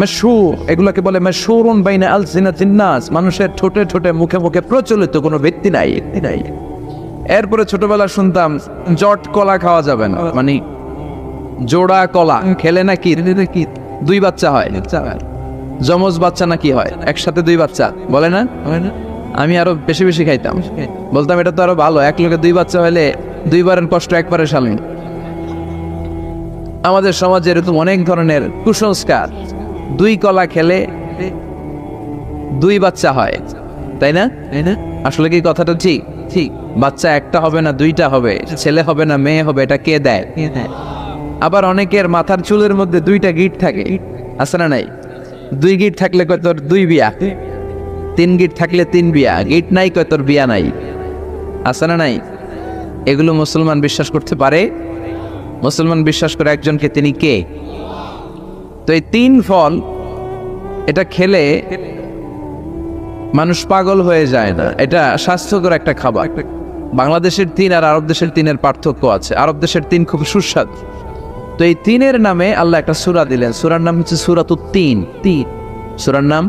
মাশহুর, এগুলোকে বলে মাশহুরুন বাইনা আলসিনাতিন নাস, মানুষের ঠোঁটে ঠোঁটে মুখে মুখে প্রচলিত, কোনো ভিত্তি নাই। এরপরে ছোটবেলা শুনতাম জট কলা খাওয়া যাবে না, মানে জোড়া কলা খেলে নাকি দুই বাচ্চা হয়, যমজ বাচ্চা নাকি হয়, একসাথে দুই বাচ্চা, বলে না? আমি আরো বেশি বেশি খাইতাম, বলতাম এটা তো আরো ভালো, এক লোকে দুই বাচ্চা হলে দুইবারের কষ্ট একবারে শালীন। আমাদের সমাজে এরকম অনেক ধরনের কুসংস্কার, দুই কলা খেলে দুই বাচ্চা হয়, তাই না? আসলে কি কথাটা ঠিক? ঠিক। বাচ্চা একটা হবে না, দুইটা হবে, ছেলে হবে না মেয়ে হবে, এটা কে দেয়? আবার অনেকের মাথার চুলের মধ্যে দুইটা গিট থাকে, আছে না নাই? দুই গিট থাকলে কয় তোর দুই বিয়া, তিন গিট থাকলে তিন বিয়া, গিট নাই কয় তোর বিয়া নাই, আছে না নাই? এগুলো মুসলমান বিশ্বাস করতে পারে? মুসলমান বিশ্বাস করে একজনকে, তিনি কে? তো এই তিন ফল, এটা খেলে মানুষ পাগল হয়ে যায় না, এটা স্বাস্থ্যকর একটা খাবার। বাংলাদেশের তিন আর আরব দেশের তিনের পার্থক্য আছে। আরব দেশের তিন খুব সুস্বাদু। তো এই তিনের নামে আল্লাহ একটা সূরা দিলেন, সূরার নাম হচ্ছে সূরাতুত তিন। সূরার নাম,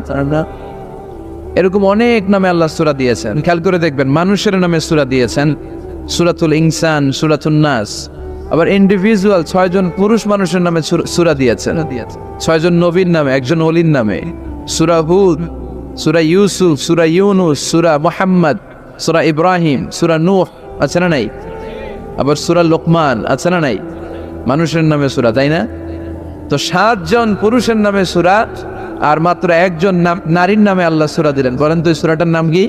এরকম অনেক নামে আল্লাহ সূরা দিয়েছেন। খেয়াল করে দেখবেন, মানুষের নামে সূরা দিয়েছেন, সূরাতুল ইনসান, সূরাতুন নাস। আবার ইন্ডিভিজুয়াল 6 জন পুরুষ মানুষের নামে সূরা দিয়েছেন, 6 জন নবীর নামে, একজন ওলির নামে। সূরা হুদ, সূরা ইউসুফ, সূরা ইউনুস, সূরা মুহাম্মদ, সূরা ইব্রাহিম, সূরা নূহ, আছে না নাই? আবার সূরা লোকমান, আছে না নাই? মানুষের নামে সূরা, তাই না? তো 7 জন পুরুষের নামে সূরা, আর মাত্র একজন নারীর নামে আল্লাহ সূরা দিলেন। বলেন তো এই সূরাটার নাম কি?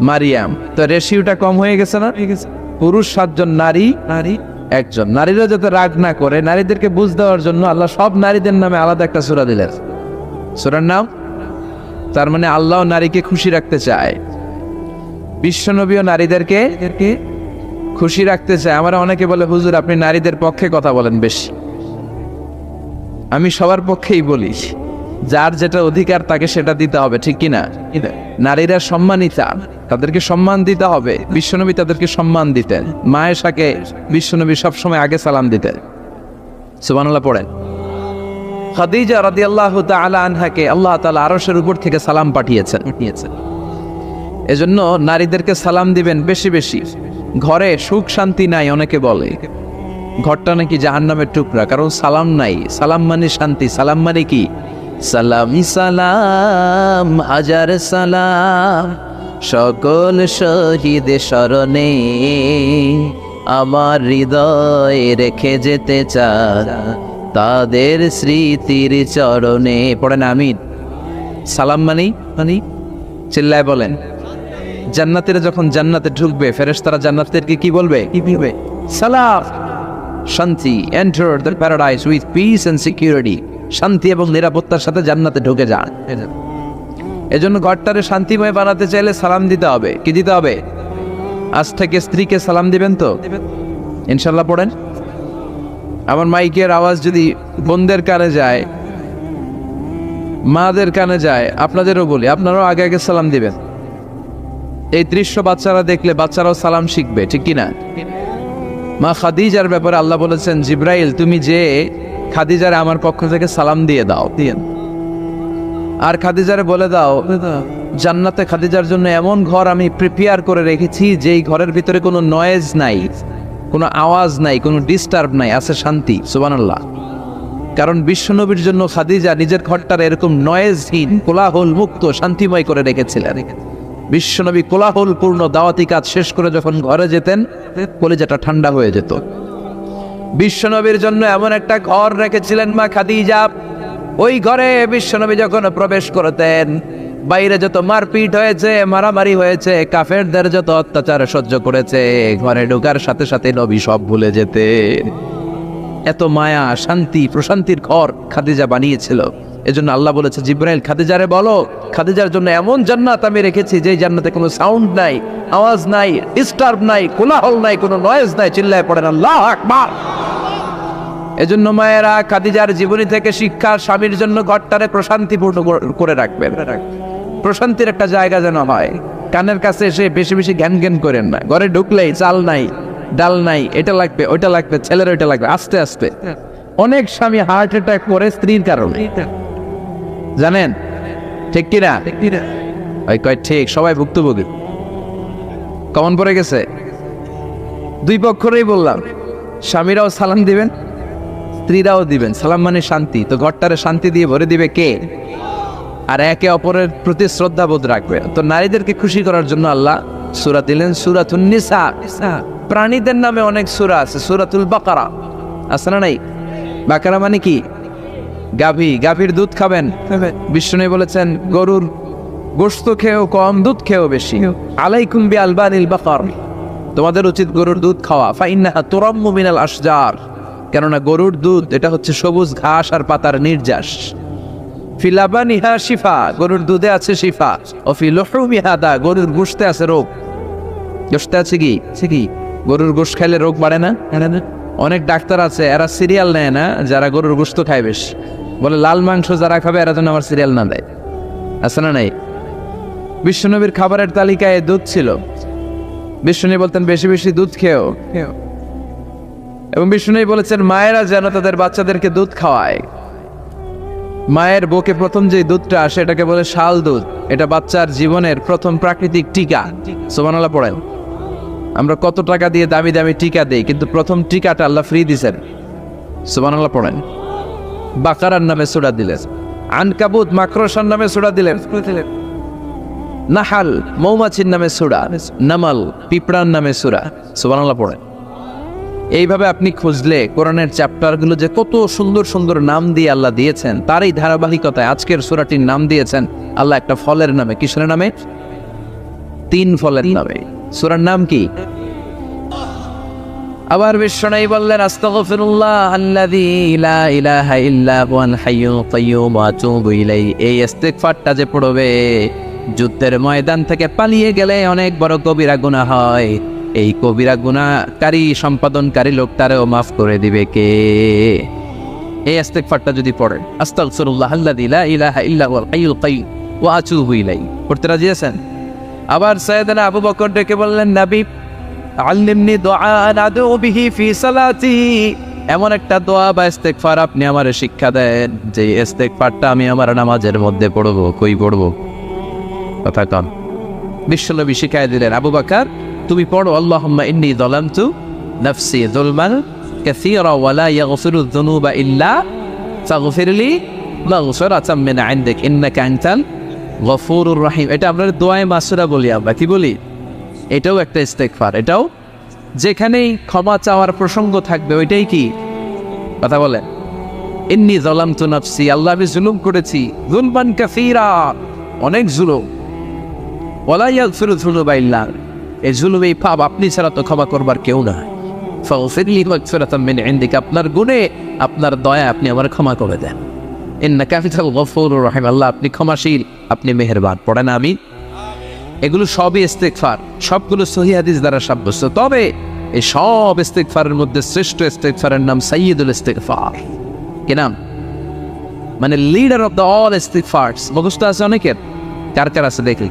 মারিয়াম। তো রেশিওটা কম হয়ে গেছে না? পুরুষ 7 জন, নারী একজন। নারীরা যাতে রাগ না করে, নারীদেরকে বুঝ দেওয়ার জন্য আল্লাহ সব নারীদের নামে আলাদা একটা সূরা দিলেন। সূরার নাম, তার মানে আল্লাহ নারীকে খুশি রাখতে চায়, বিশ্বনবীও নারীদেরকে খুশি রাখতে চায়। আমরা অনেকে বলে, হুজুর আপনি নারীদের পক্ষে কথা বলেন বেশি। আমি সবার পক্ষেই বলি, যার যেটা অধিকার তাকে সেটা দিতে হবে, ঠিক কিনা? নারীরা সম্মানিতা, তাদেরকে সম্মান দিতে হবে। বিশ্বনবী তাদেরকে সম্মান দিতেন। মায়েশাকে বিশ্বনবী সবসময় আগে সালাম দিতেন। সুবহানাল্লাহ পড়েন। খাদিজা রাদিয়াল্লাহু তাআলা আনহাকে আল্লাহ তাআলা আরশের উপর থেকে সালাম পাঠিয়েছেন। এজন্য নারীদেরকে সালাম দিবেন বেশি বেশি। ঘরে সুখ শান্তি নাই, অনেকে বলে ঘরটা নাকি জাহান্নামের টুকরা, কারণ সালাম নাই। সালাম মানে শান্তি। সালাম মানে কি? সালামি সালাম হাজার সালাম, সকল শহীদ স্মরণে আমার হৃদয় রেখে যেতে চাই তাদের স্মৃতির চরণে। পড়েন আমিন। সালাম মানি চিল্লায় বলেন। জান্নাতীরা যখন জান্নাতে ঢুকবে, ফেরেশতারা জান্নাতীদেরকে কি বলবে? সালাম, শান্তি। Enter the paradise with peace and security. শান্তি এবং নিরাপত্তার সাথে জান্নাতে ঢুকে যান। এজন্য ঘরটারে শান্তিময় বানাতে চাইলে সালাম দিতে হবে। কি দিতে হবে? আজ থেকে স্ত্রীকে সালাম দিবেন তো ইনশাল্লাহ। পড়েন। আমার মাইকের আওয়াজ যদি বোনদের কানে যায়, মাদের কানে যায়, আপনাদেরও বলি, আপনারাও আগে আগে সালাম দিবেন। এই দৃশ্য বাচ্চারা দেখলে বাচ্চারাও সালাম শিখবে, ঠিক কিনা? মা খাদিজার ব্যাপারে আল্লাহ বলেছেন, জিব্রাইল তুমি যে খাদিজারে আমার পক্ষ থেকে সালাম দিয়ে দাও। আর খাদিজারে বলে দাও, জান্নাতে খাদিজার জন্য এমন ঘর আমি প্রিপেয়ার করে রেখেছি, যেই ঘরের ভিতরে কোনো নয়েজ নাই, কোনো আওয়াজ নাই, কোনো ডিস্টার্ব নাই, আছে শান্তি। সুবহানাল্লাহ। কারণ বিশ্বনবীর জন্য খাদিজা নিজের ঘরটার এরকম নয়েজহীন, কোলাহল মুক্ত, শান্তিময় করে রেখেছিলেন। বিশ্বনবী কোলাহলপূর্ণ দাওয়াতি কাজ শেষ করে যখন ঘরে যেতেন, কলিজাটা ঠান্ডা হয়ে যেত। বিশ্বনবীর জন্য এমন একটা ঘর রেখেছিলেন মা খাদিজা, ওই ঘরে বিশ্বনবী যখন প্রবেশ করতেন, বাইরে যত মারপিট হয়েছে, মারামারি হয়েছে, কাফেরদের যত অত্যাচার সহ্য করেছে, ঘরে ঢোকার সাথে সাথে নবী সব ভুলে যেতে। এত মায়া, শান্তি, প্রশান্তির ঘর খাদিজা বানিয়েছিল। এজন্য আল্লাহ বলেছে জিব্রাইল, খাদিজারে বলো, খাদিজার জন্য এমন জান্নাত আমি রেখেছি যে জান্নাতে কোনো সাউন্ড নাই, আওয়াজ নাই, ডিস্টার্ব নাই, কোলাহল নাই, কোনো নয়েজ নাই। চিল্লায় পড়েন আল্লাহু আকবার। এজন্য মায়েরা খাদিজার জীবনী থেকে শিক্ষা, স্বামীর জন্য ঘরটারে প্রশান্তিপূর্ণ করে রাখবেন। প্রশান্তির একটা জায়গা যেন হয়। কানের কাছে এসে বেশি বেশি জ্ঞান জ্ঞান করেন না। ঘরে ঢুকলেই চাল নাই, ডাল নাই, এটা লাগবে, ওইটা লাগবে, ছেলের ওইটা লাগবে, আস্তে আস্তে। অনেক স্বামী হার্ট অ্যাটাক করে স্ত্রীর কারণে, জানেন ঠিক কিনা? ওই কয় ঠিক, সবাই ভুক্তভোগী। কমন পড়ে গেছে। দুই পক্ষরেই বললাম, স্বামীরাও সালাম দিবেন, স্ত্রীরাও দিবেন। সালাম মানে শান্তি, তো ঘরটারে শান্তি দিয়ে ভরে দিবে কে? আর একে অপরের প্রতি শ্রদ্ধাবোধ রাখবে। তো নারীদেরকে খুশি করার জন্য আল্লাহ সূরা দিলেন, সূরাতুন নিসা। প্রাণীদের নামে অনেক সূরা আছে, সূরাতুল বাকারা আছে না নাই? বাকারা মানে কি? গাভী, গাভীর দুধ খাবেন। বিষ্ণু বলেছেন গরুর গোশত খেয়েও কম, দুধ খেয়েও বেশি। আলাইকুম বিআলবানিল বাকার, তোমাদের উচিত গরুর দুধ খাওয়া। ফাইন্নাহা তুরাম্মু মিনাল আশজার, কেননা গরুর দুধ এটা হচ্ছে সবুজ ঘাস আর পাতার নির্যাস। ফিলাবানিহা শিফা, গরুর দুধে আছে শিফা। ও ফি লুহুমিহা দা, গরুর গোশতে আছে রোগ। গোশতে আছে কি? গরুর গোশত খাইলে রোগ বাড়ে না? অনেক ডাক্তার আছে, এরা সিরিয়াল নেয় না, যারা গরুর গোশত খায় বেশ। বলে লাল মাংস যারা খাবে এরা যেন আমার সিরিয়াল না দেয়। আছে না নাই? বিশ্বনবীর খাবারের তালিকায় দুধ ছিল। বিশ্বনবী বলতেন বেশি বেশি দুধ খেও। এবং বিষ্ণু বলেছেন মায়েরা যেন তাদের বাচ্চাদেরকে দুধ খাওয়ায়। মায়ের বুকে প্রথম যে দুধটা আসে এটাকে বলে শাল দুধ। এটা বাচ্চার জীবনের প্রথম প্রাকৃতিক টিকা। সুবহানাল্লাহ পড়েন। আমরা কত টাকা দিয়ে দামি দামি টিকা দেই, কিন্তু প্রথম টিকাটা আল্লাহ ফ্রি দিয়েছেন। সুবহানাল্লাহ পড়েন। বাকারার নামে সূরা দিলেন, আনকাবুত মাকড়সার নামে সূরা দিলেন, নাহাল মৌমাছির নামে সূরা, নামাল পিঁপড়ার নামে সূরা। সুবহানাল্লাহ পড়েন। এইভাবে আপনি খুঁজলে কোরআনের চ্যাপ্টারগুলো যে কত সুন্দর সুন্দর নাম দিয়ে আল্লাহ দিয়েছেন, তার এই ধারাবাহিকতায় আজকের সূরাটির নাম দিয়েছেন আল্লাহ একটা ফলের নামে। কিসের নামে? 3 ফলের নামে। সূরার নাম কি? আবার বিশ্বনবী বললেন আস্তাগফিরুল্লাহ আল্লাযী লা ইলাহা ইল্লা হুয়াল হাইয়ুল কাইয়্যুম ওয়া আতুবু ইলাইহি। এই ইস্তিগফারটা যে পড়বে, যুদ্ধের ময়দান থেকে পালিয়ে গেলে অনেক বড় কবিরা গুনাহ হয়, এই কবিরা গুনাহকারী সম্পাদনকারী লোকটারেও মাফ করে দিবে কে? এই ইস্তিগফারটা যদি পড়েন, আস্তাগফিরুল্লাহ আল্লাযী লা ইলাহা ইল্লা হুয়াল হাইয়ুল কাইয়্যুম ওয়া আতুবু ইলাইহি, পড়তে রাজি আছেন? আবার সাইয়েদনা আবু বকর ডেকে বললেন, নবী আল্লিমনি দুআআন আদউ বিহি ফি সালাতি, এমন একটা দোয়া বা ইস্তিগফার আপনি আমারে শিক্ষা দেন যে ইস্তিগফারটা আমি আমার নামাজের মধ্যে পড়বো। কই পড়বো? কথা কন। বিশ্বনবী শিখাই দিলেন, আবু বকর তুমি পড়ো, আল্লাহুম্মা ইন্নী যালামতু নাফসি যুলমান কাসীরা ওয়া লা ইয়াগফিরুয যুনুবা ইল্লা ফাগফিরলি মাগফিরাতাম মিন ইনদিক ইন্নাকা আনতাল গফুরুর রহিম। এটা আমরা দোয়ায়ে মাসুরা বলি। আমরা কি বলি? এটাও একটা ইস্তিগফার। এটাও যেখানেই ক্ষমা চাওয়ার প্রসঙ্গ থাকবে ওইটাই কি কথা বলেন, ইন্নী যালামতু নাফসি, আল্লাহ আমি জুলুম করেছি, যুলমান কাসীরা, অনেক জুলুম, ওয়া লা ইয়াগফিরুয যুনুবা ইল্লা, এই জুলুম, এই পাপ আপনি ছাড়া তো ক্ষমা করবার কেউ না। ফাগফিরলি মাগফিরাতাম মিন ইনদিক, আপনার গুণে আপনার দয়া আপনি আমার ক্ষমা করে দেন। ইন্নাকা আনতাল গফুরুর রহিম, আল্লাহ আপনি ক্ষমাশীল, আপনি মেহেরবান। পড়েন আমি। এগুলো সবই ইস্তিগফার, সবগুলো সহিহ হাদিস দ্বারা সাব্যস্ত। তবে এই সব ইস্তিগফারের মধ্যে শ্রেষ্ঠ ইস্তিগফারের নাম সাইয়্যিদুল ইস্তিগফার। কি নাম? মানে লিডার অফ দ্য অল ইস্তিগফারস। মুখস্থ আছে অনেকের? কার কার আছে দেখি?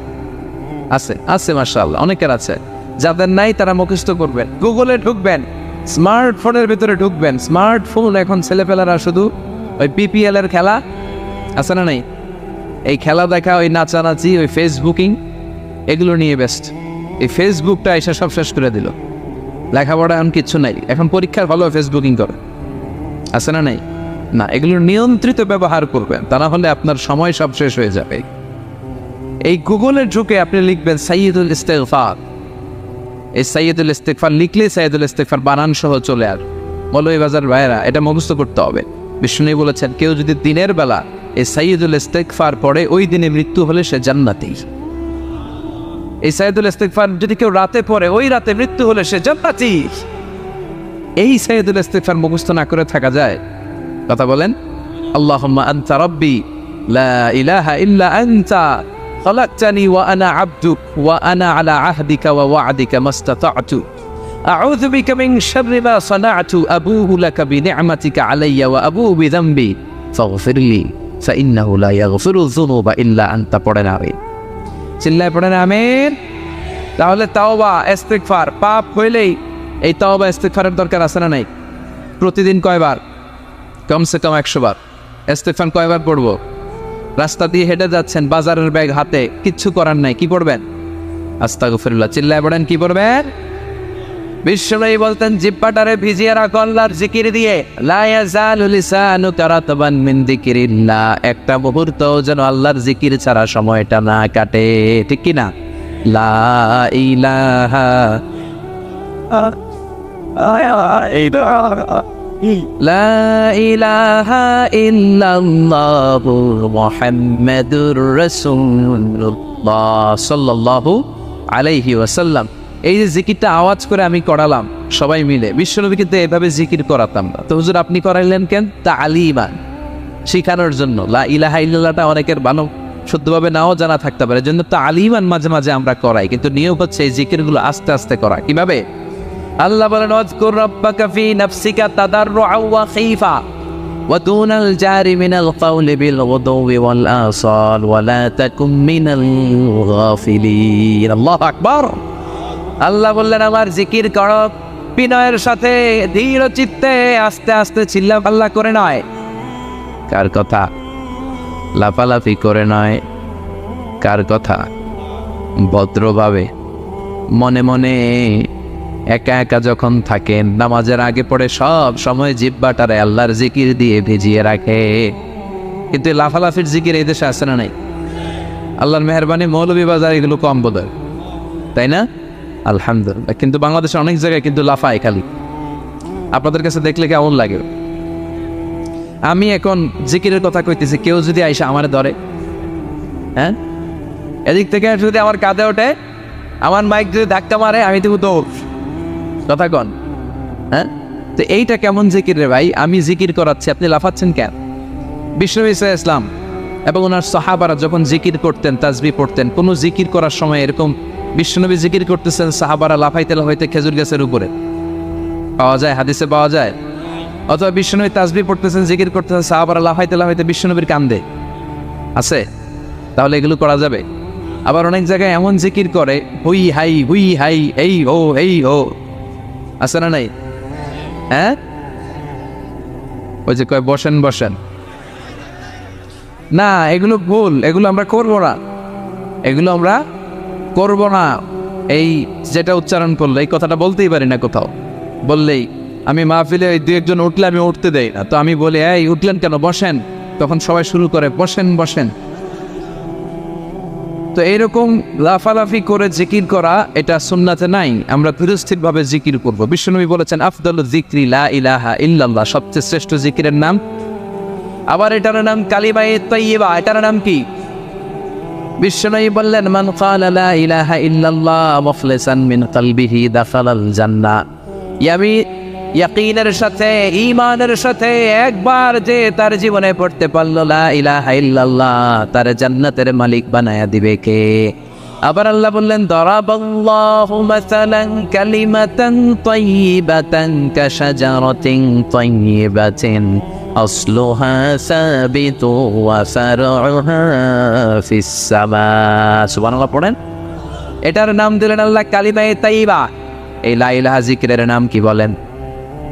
আছে মাশাআল্লাহ, অনেকের আছে। যাদের নাই তারা মুখস্থ করবেন। গুগলে ঢুকবেন, স্মার্টফোনের ভিতরে ঢুকবেন। স্মার্টফোন এখন ছেলেপেলারা শুধু ওই পিপিএল এর খেলা আছে না নাই, এই খেলা দেখা, ওই নাচানাচি, ওই ফেসবুকিং, এগুলো নিয়ে ব্যস্ত। এই ফেসবুকটা এসে সব শেষ করে দিল। লেখাপড়া এখন কিচ্ছু নাই, এখন পরীক্ষার ভালো ফেসবুকিং করে। আছে না নাই? না, এগুলো নিয়ন্ত্রিত ব্যবহার করবেন, তা না হলে আপনার সময় সব শেষ হয়ে যাবে। এই গুগলের ঢুকে আপনি লিখবেন সাইয়্যিদুল ইস্তিগফার। এই সাইয়্যিদুল ইস্তিগফার লিখলে সাইয়্যিদুল ইস্তিগফার বানান সহ চলে আর। মৌলভীবাজার ভাইয়েরা, এটা মুখস্থ করতে হবে। বিষ্ণু বলেছেন কেউ যদি দিনের বেলা এই সাইয়্যিদুল ইস্তিগফার পড়ে ওই দিনে মৃত্যু হলে সে জান্নাতি। এই সাইয়্যিদুল ইস্তিগফার যদি কেউ রাতে পড়ে ওই রাতে মৃত্যু হলে সে জান্নাতি। এই সাইয়্যিদুল ইস্তিগফার মুখস্থ না করে থাকা যায়? কথা বলেন। আল্লাহুম্মা আনতা রাব্বি লা ইলাহা ইল্লা আনতা খালাকতানি ওয়া আনা আবদুক ওয়া আনা আলা আহদিকা ওয়া ওয়া'দিকা মাস্তাতা'তু আউযু বিকা মিন শাররি মা সানা'তু আবুউ লাকা বিনি'মাতিকা আলাইয়া ওয়া আবুউ বিযামবি ফাগফিরলি ফাইন্নাহু লা ইয়াগফিরু যুনুবা ইল্লা আনতা। পড়েন আমিন। চিল্লায় পড়েন আমিন। তাহলে তাওবা ইস্তিগফার পাপ হইলেই এই তাওবা ইস্তিগফারের দরকার আছে না নাই? প্রতিদিন কয়বার? কমসে কম 100 বার। ইস্তিগফার কয়বার পড়বো? রাস্তা দিয়ে হেঁটে যাচ্ছেন, বাজারের ব্যাগ হাতে, কিচ্ছু করার নাই, কি পড়বেন? আস্তাগফিরুল্লাহ। চিল্লায় পড়েন, কি পড়বেন? বিশ্বনবী বলতেন জিহ্বাটারে ভিজিয়ে রাখো আল্লাহর জিকির দিয়ে। লা ইয়াজালু লিসানুকা রাতবান মিন যিকিরিল্লাহ। একটা মুহূর্ত যেন আল্লাহর জিকির ছাড়া সময়টা না কাটে, ঠিক কি না? লা ইলাহা লা ইলাহা ইল্লাল্লাহু মুহাম্মাদুর রাসূলুল্লাহ সাল্লাল্লাহু আলাইহি ওয়াসাল্লাম। এই যে জিকিরটা আওয়াজ করে আমি করালাম সবাই মিলে, বিশ্বনবী কিন্তু এভাবে জিকির করাতাম না। তো হুজুর আপনি করাইলেন কেন? তালিমান, শিখানোর জন্য। লা ইলাহা ইল্লাল্লাহটা অনেকের ভালো শুদ্ধভাবে নাও জানা থাকতে পারে, জন্য তালিমান মাঝে মাঝে আমরা করাই, কিন্তু নিয়ম হচ্ছে এই জিকিরগুলো আস্তে আস্তে করা। কিভাবে? আল্লাহ বলেন ওয়াজকুর রাব্বাকা ফি নাফসিকা তাদাররুআন ওয়া খীফা ওয়া দুনাল জারি মিনাল কাওলি বিল গুদুওয়ি ওয়াল আসাল ওয়া লা তাকুম মিনাল গাফিলিন। আল্লাহু আকবার। আল্লাহ বললেন আমার জিকির করো বিনয়ের সাথে, ধীর চিত্তে, আস্তে আস্তে, চিল্লা পাল্লা করে নয়। কার কথা? লাফালাফি করে নয়। কার কথা? ভদ্রভাবে, মনে মনে, একা একা যখন থাকেন, নামাজের আগে পড়ে সব সময় জিহ্বাটারে আল্লাহর জিকির দিয়ে ভিজিয়ে রাখে। কিন্তু লাফালাফির জিকির এই দেশে আছে না নাই? আল্লাহর মেহেরবানি মৌলভীবাজার এগুলো কম বোধহয়, তাই না? আলহামদুলিল্লাহ। কিন্তু বাংলাদেশে অনেক জায়গায় কিন্তু লাফায় খালি। আপনাদের কাছে দেখলে কেমন লাগে? আমি এখন জিকিরের কথা কইতেছি, কেউ যদি আইসা আমার ধরে, হ্যাঁ, এদিক থেকে যদি আমার কাঁধে ওঠে, আমার মাইক যদি ধাক্কা মারে, আমি তো দৌড়। কথা কন, হ্যাঁ? তো এইটা কেমন জিকির রে ভাই? আমি জিকির করাচ্ছি, আপনি লাফাচ্ছেন কেন? বিশ্বনবী সাল্লাল্লাহু আলাইহি ওয়াসাল্লাম এবং ওনার সাহাবারা যখন জিকির করতেন, তাসবিহ পড়তেন, কোনো জিকির করার সময় এরকম বিশ্বনবী জিকির করতেছেন, সাহাবারা লাফাইতে লাফাইতে খেজুর গাছের উপরে, পাওয়া যায়? হাদিসে পাওয়া যায়? অথবা বিশ্বনবী তাসবিহ পড়তেছেন, জিকির করতেছেন, সাহাবারা লাফাইতে লাফাইতে বিশ্বনবীর কান্দে আছে? তাহলে এগুলো করা যাবে? আবার অনেক জায়গায় এমন জিকির করে, হুই হাই হুই হাই, এই হো এই হো, আছে না নাই? হ্যাঁ, ওই যে কয় বসেন বসেন, না এগুলো ভুল, এগুলো আমরা করবো না, এগুলো আমরা করবো না। এই যেটা উচ্চারণ করলো, এই কথাটা বলতেই পারি না কোথাও। বললেই আমি মাহফিলে ওই দু একজন উঠলে আমি উঠতে দেই না, তো আমি বলি এই উঠলেন কেন, বসেন, তখন সবাই শুরু করে বসেন বসেন। তো এইরকম লাফালাফি করে জিকির করা, এটা সুন্নাতে নাই। আমরা ধীরস্থিরভাবে জিকির করব। বিশ্বনবী বলেছেন আফদালুয যিকরি লা ইলাহা ইল্লাল্লাহ, সবচেয়ে শ্রেষ্ঠ জিকিরের নাম। আবার এটার নাম কালিমায়ে তাইয়্যিবা। এটার নাম কি? বিশ্বনবী বললেন মান ক্বালা লা ইলাহা ইল্লাল্লাহ মুখলিসান মিন কলবিহি দাখালাল জান্নাহ। ইয়াকিনের সাথে, ঈমানের সাথে একবার যে তার জীবনে পড়তে পারলো লা ইলাহা ইল্লাল্লাহ, তার জান্নাতের মালিক বানায়া দিবে কে? আবার আল্লাহ বললেন দারাবাল্লাহু মাসালান কালিমাতান তাইয়্যিবাতান কাশাজারাতিন তাইয়্যিবাতিন আসলুহা সাবিতু ওয়া ফারউহা ফিস সামা। সুবহানাল্লাহ পড়েন। এটার নাম দিলেন আল্লাহ কালিমায়ে তাইয়্যিবা। এই লা ইলাহা জিকিরের নাম কি বলেন?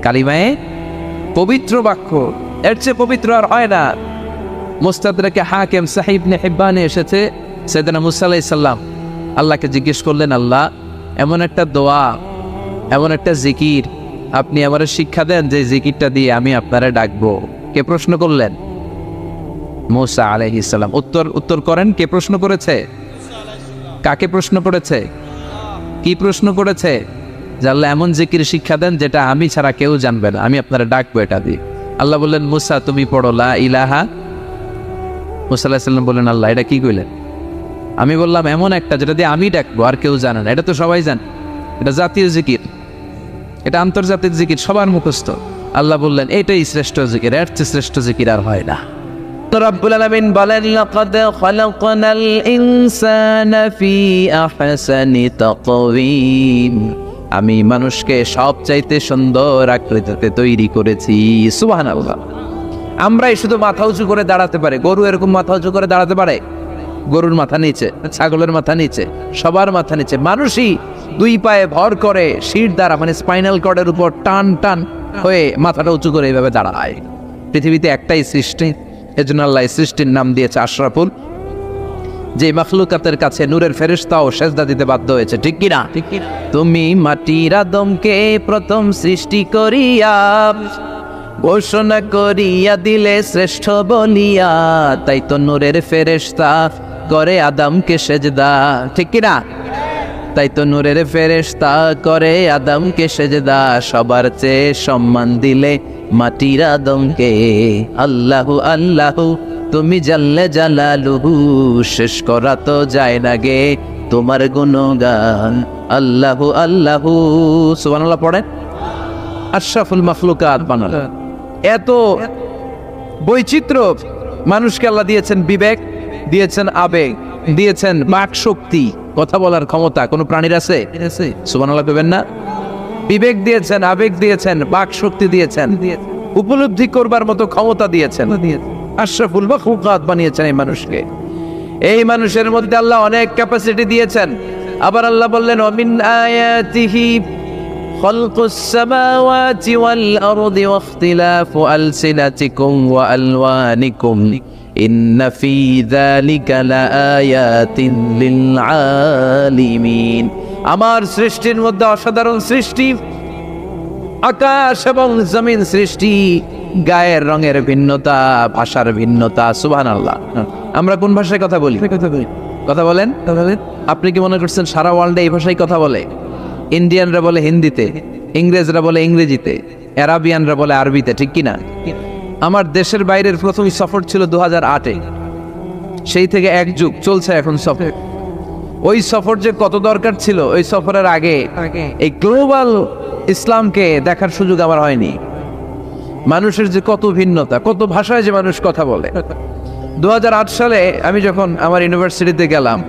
কালিমায়ে পবিত্র বাক্য। এর চেয়ে পবিত্র আর হয় না। মুস্তাদরাকে হাকিম সহিহ ইবনে হিব্বানে এসেছে, সাইয়েদনা মুসা আলাইহিস সালাম আল্লাহকে জিজ্ঞেস করলেন, আল্লাহ এমন একটা দোয়া, এমন একটা জিকির আপনি আমারে শিক্ষা দেন যে জিকিরটা দিয়ে আমি আপনারে ডাকবো। কে প্রশ্ন করলেন? মুসা আলাইহিস সালাম। উত্তর করেন, কে প্রশ্ন করেছে? কাকে প্রশ্ন করেছে? কি প্রশ্ন করেছে? যে আল্লাহ এমন জিকির শিক্ষা দেন যেটা আমি ছাড়া কেউ জানবে না, আমি আপনারা ডাকবো এটা দিয়ে। আল্লাহ বললেন মুসা তুমি পড়ো লা ইলাহা মুসা আলাইহিস সালাম বললেন, আল্লাহ এটা কি কইলেন? আমি বললাম, এমন একটা যেটা দিয়ে আমি ডাকবো আর কেউ জানে না, এটা তো সবাই জানে, এটা জাতীয় জিকির, এটা আন্তর্জাতিক জিকির, সবার মুখস্থ। আল্লাহ বললেন, এটাই শ্রেষ্ঠ জিকির, এর চেয়ে শ্রেষ্ঠ জিকির আর হয় না। রব্বুল আলামিন বলেন, লাকাদ খালাকনাল ইনসানা ফি আহসানি তাকওয়িম, আমি মানুষকে সবচাইতে সুন্দর আকৃতিতে তৈরি করেছি। সুবহানাল্লাহ। আমরাই শুধু মাথা উঁচু করে দাঁড়াতে পারে, গরু এরকম মাথা উঁচু করে দাঁড়াতে পারে? গরুর মাথা নিচে, ছাগলের মাথা নিচে, সবার মাথা নিচে। মানুষই দুই পায়ে ভর করে শির দ্বারা, মানে স্পাইনাল কর্ডের উপর টান টান হয়ে মাথাটা উঁচু করে এইভাবে দাঁড়ায়। পৃথিবীতে একটাই সৃষ্টি, এজন্য আল্লাহ সৃষ্টির নাম দিয়েছে আশরাফুল, যে মাখলুকাতের কাছে নূরের ফেরেশতাও সেজদা দিতে বাধ্য হয়েছে। ঠিক কিনা? তুমি মাটির আদমকে প্রথম সৃষ্টি করিয়া ঘোষণা করিয়া দিলে শ্রেষ্ঠ বলিয়া, তাই তো নূরের ফেরেশতা করে আদমকে সেজদা। ঠিক কিনা? তাই তো নূরের ফেরেশতা করে আদমকে সেজদা, সবার চেয়ে সম্মান দিলে মাটির আদমকে। আল্লাহু আল্লাহু তুমি জাল্লে জালালুহু, শেষ করা তো যায় না গে তোমার গুণগান। আল্লাহু আল্লাহু, সুবহানাল্লাহ পড়েন। আশরাফুল মাখলুকাত বানালেন। এত বৈচিত্র্য মানুষকে আল্লাহ দিয়েছেন, বিবেক দিয়েছেন, আবেগ দিয়েছেন, বাক শক্তি, কথা বলার ক্ষমতা। কোন প্রাণীর আছে? সুবহানাল্লাহ কইবেন না? বিবেক দিয়েছেন, আবেগ দিয়েছেন, বাক শক্তি দিয়েছেন, উপলব্ধি করবার মতো ক্ষমতা দিয়েছেন। আশরাফুল মাখলুকাত বানিয়েছেন এই মানুষকে। এই মানুষের মধ্যে আল্লাহ অনেক ক্যাপাসিটি দিয়েছেন। আবার আল্লাহ বললেন, ওমিন আয়াতিহি খালকুস সামাওয়াতি ওয়াল আরদি ওয়াখতিলাফু আলসিনাতিকুম ওয়া আলওয়ানিকুম ইন্না ফি যালিকা লাআয়াতিন লিল আলিমিন। আমার সৃষ্টির মধ্যে অসাধারণ সৃষ্টি, আকাশ এবং জমিন সৃষ্টি, গায়ের রঙের ভিন্নতা, ভাষার ভিন্নতা। সুবহানাল্লাহ। আমরা কোন ভাষায় কথা বলি? কথা বলেন। আপনি কি মনে করছেন সারা ওয়ার্ল্ডে এই ভাষায় কথা বলে? ইন্ডিয়ানরা বলে হিন্দিতে, ইংরেজরা বলে ইংরেজিতে, আরাবিয়ানরা বলে আরবিতে। ঠিক কিনা? আমার দেশের বাইরের প্রথম সফর ছিল 2008-এ। সেই থেকে এক যুগ চলছে এখন সফর। ওই সফর যে কত দরকার ছিল, ওই সফরের আগে এই গ্লোবাল ইসলামকে দেখার সুযোগ আমার হয়নি। মানুষের যে কত ভিন্নতা, কত ভাষায় যে মানুষ কথা বলে। 2008 সালে আমি যখন আমার ইউনিভার্সিটিতে গেলাম,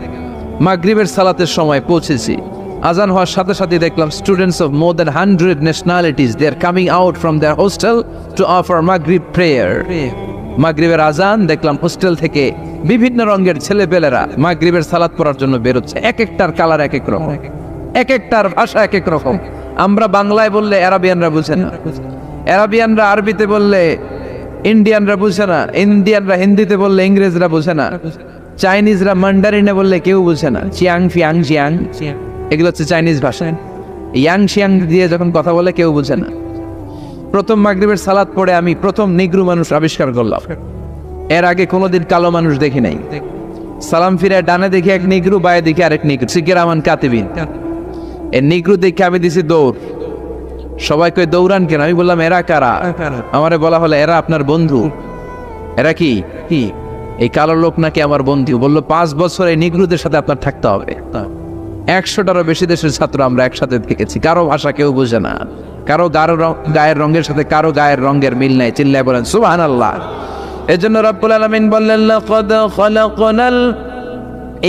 মাগরিবের সালাতের সময় পৌঁছেছি। আজান হওয়ার সাথে সাথে দেখলাম students of more than 100 nationalities, they are coming out from their hostel to offer মাগরিব প্রেয়ার। মাগরিবের আজান দেখলাম হোস্টেল থেকে বিভিন্ন রঙের ছেলেপেলেরা মাগরিবের সালাত পড়ার জন্য বেরোচ্ছে। এক একটার কালার এক এক রকম, এক একটার ভাষা এক এক রকম। আমরা বাংলায় বললে আরাবিয়ানরা বুঝে না, আরাবিয়ানরা আরবিতে বললে ইন্ডিয়ানরা বুঝে না, ইন্ডিয়ানরা হিন্দিতে বললে ইংরেজরা বুঝে না, চাইনিজরা মান্ডারিনে বললে কেউ বুঝে না। চিয়াং ফিয়াং জিয়াং, এগুলো হচ্ছে চাইনিজ ভাষা। ইয়াং শিয়াং দিয়ে যখন কথা বলে কেউ বুঝে না। প্রথম মাগরিবের সালাত পড়ে আমি প্রথম নিগ্রু মানুষ আবিষ্কার করলাম। এর আগে কোনোদিন কালো মানুষ দেখি নাই। সালাম ফিরে ডানে দেখি এক নিগ্রু, বায়ে দেখি আরেক নিগ্রু, সিকিরামান কাতিবিন। এর নিগ্রু দেখে আমি দিছি দৌড়। সবাই কই দৌড়ান কেন? আমি বললাম, এরা কারা? আমারে বলা হলো, এরা আপনার বন্ধু। এরা কি? এই কালো লোক নাকি আমার বন্ধু। বললো, 5 বছর এই নিগ্রুদের সাথে আপনার থাকতে হবে। 100টারও বেশি দেশের ছাত্র আমরা একসাথে থেকেছি। কারো ভাষা কেউ বুঝে না, কারো গায়ের রঙের সাথে কারো গায়ের রঙের মিল নাই। চিল্লায় বলেন সুবহানাল্লাহ। এজন্য রব্বুল আলামিন বললেন, লাকাদ খালাকনাল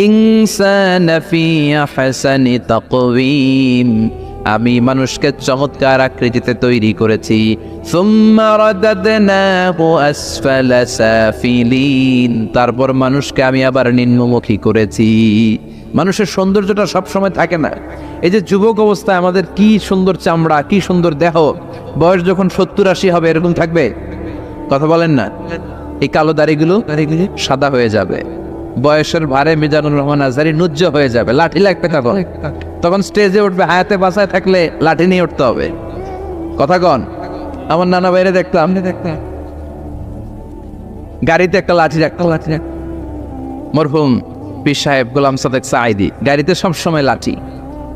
ইনসানা ফি আহসানি তাকওয়িম, আমি মানুষকে চমৎকার আকৃতিতে তৈরি করেছি। সুম্মা রাদাদনাহু আসফালা সাফিলিন, তারপর মানুষকে আমি আবার নিম্নমুখী করেছি। মানুষের সৌন্দর্যটা সব সময় থাকে না। এই যে যুবক অবস্থায় আমাদের কি সুন্দর চামড়া, কি সুন্দর দেহ, বয়স যখন 70-80 হবে এরকম থাকবে? কথা বলেন না। এই কালো দাড়িগুলো সাদা হয়ে যাবে, বয়সের ভারে মিজানুর রহমান আজহারী নুজ্জ হয়ে যাবে, লাঠি লাগবে তখন স্টেজে উঠবে। হায়াতে বাসায় থাকলে লাঠি নিয়ে উঠতে হবে। কথা কন। আমার নানা বাইরে দেখতাম গাড়িতে একটা লাঠি রাখতো। মরহুম পীর সাহেব গোলাম সাদেক সাঈদী গাড়িতে সবসময় লাঠি,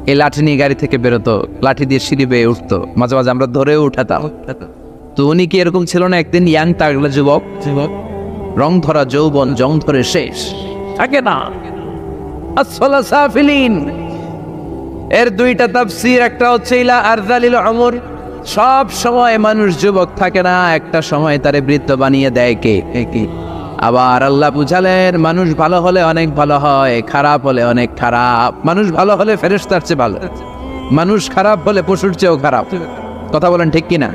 এই লাঠি নিয়ে গাড়ি থেকে বেরোতো, লাঠি দিয়ে সিঁড়ি বেয়ে উঠতো, মাঝে মাঝে আমরা ধরেও উঠাতাম। তো উনি কি এরকম ছিল না? একদিন ইয়াং তাগড়া যুবক রং ধরা যৌবন জং ধরে শেষ থাকে না। আসফালা সাফিলিন এর দুইটা তাফসীর, একটা হচ্ছে ইলা আরযালিল উমর, সব সময় মানুষ যুবক থাকে না, একটা সময় তারে বৃদ্ধ বানিয়ে দেয় কে? আবার আল্লাহ বুঝালেন মানুষ ভালো হলে অনেক ভালো হয়, খারাপ হলে অনেক খারাপ। মানুষ ভালো হলে ফেরেশতার চেয়ে ভালো, মানুষ খারাপ হলে পশুর চেয়েও খারাপ। কথা বলেন ঠিক কিনা?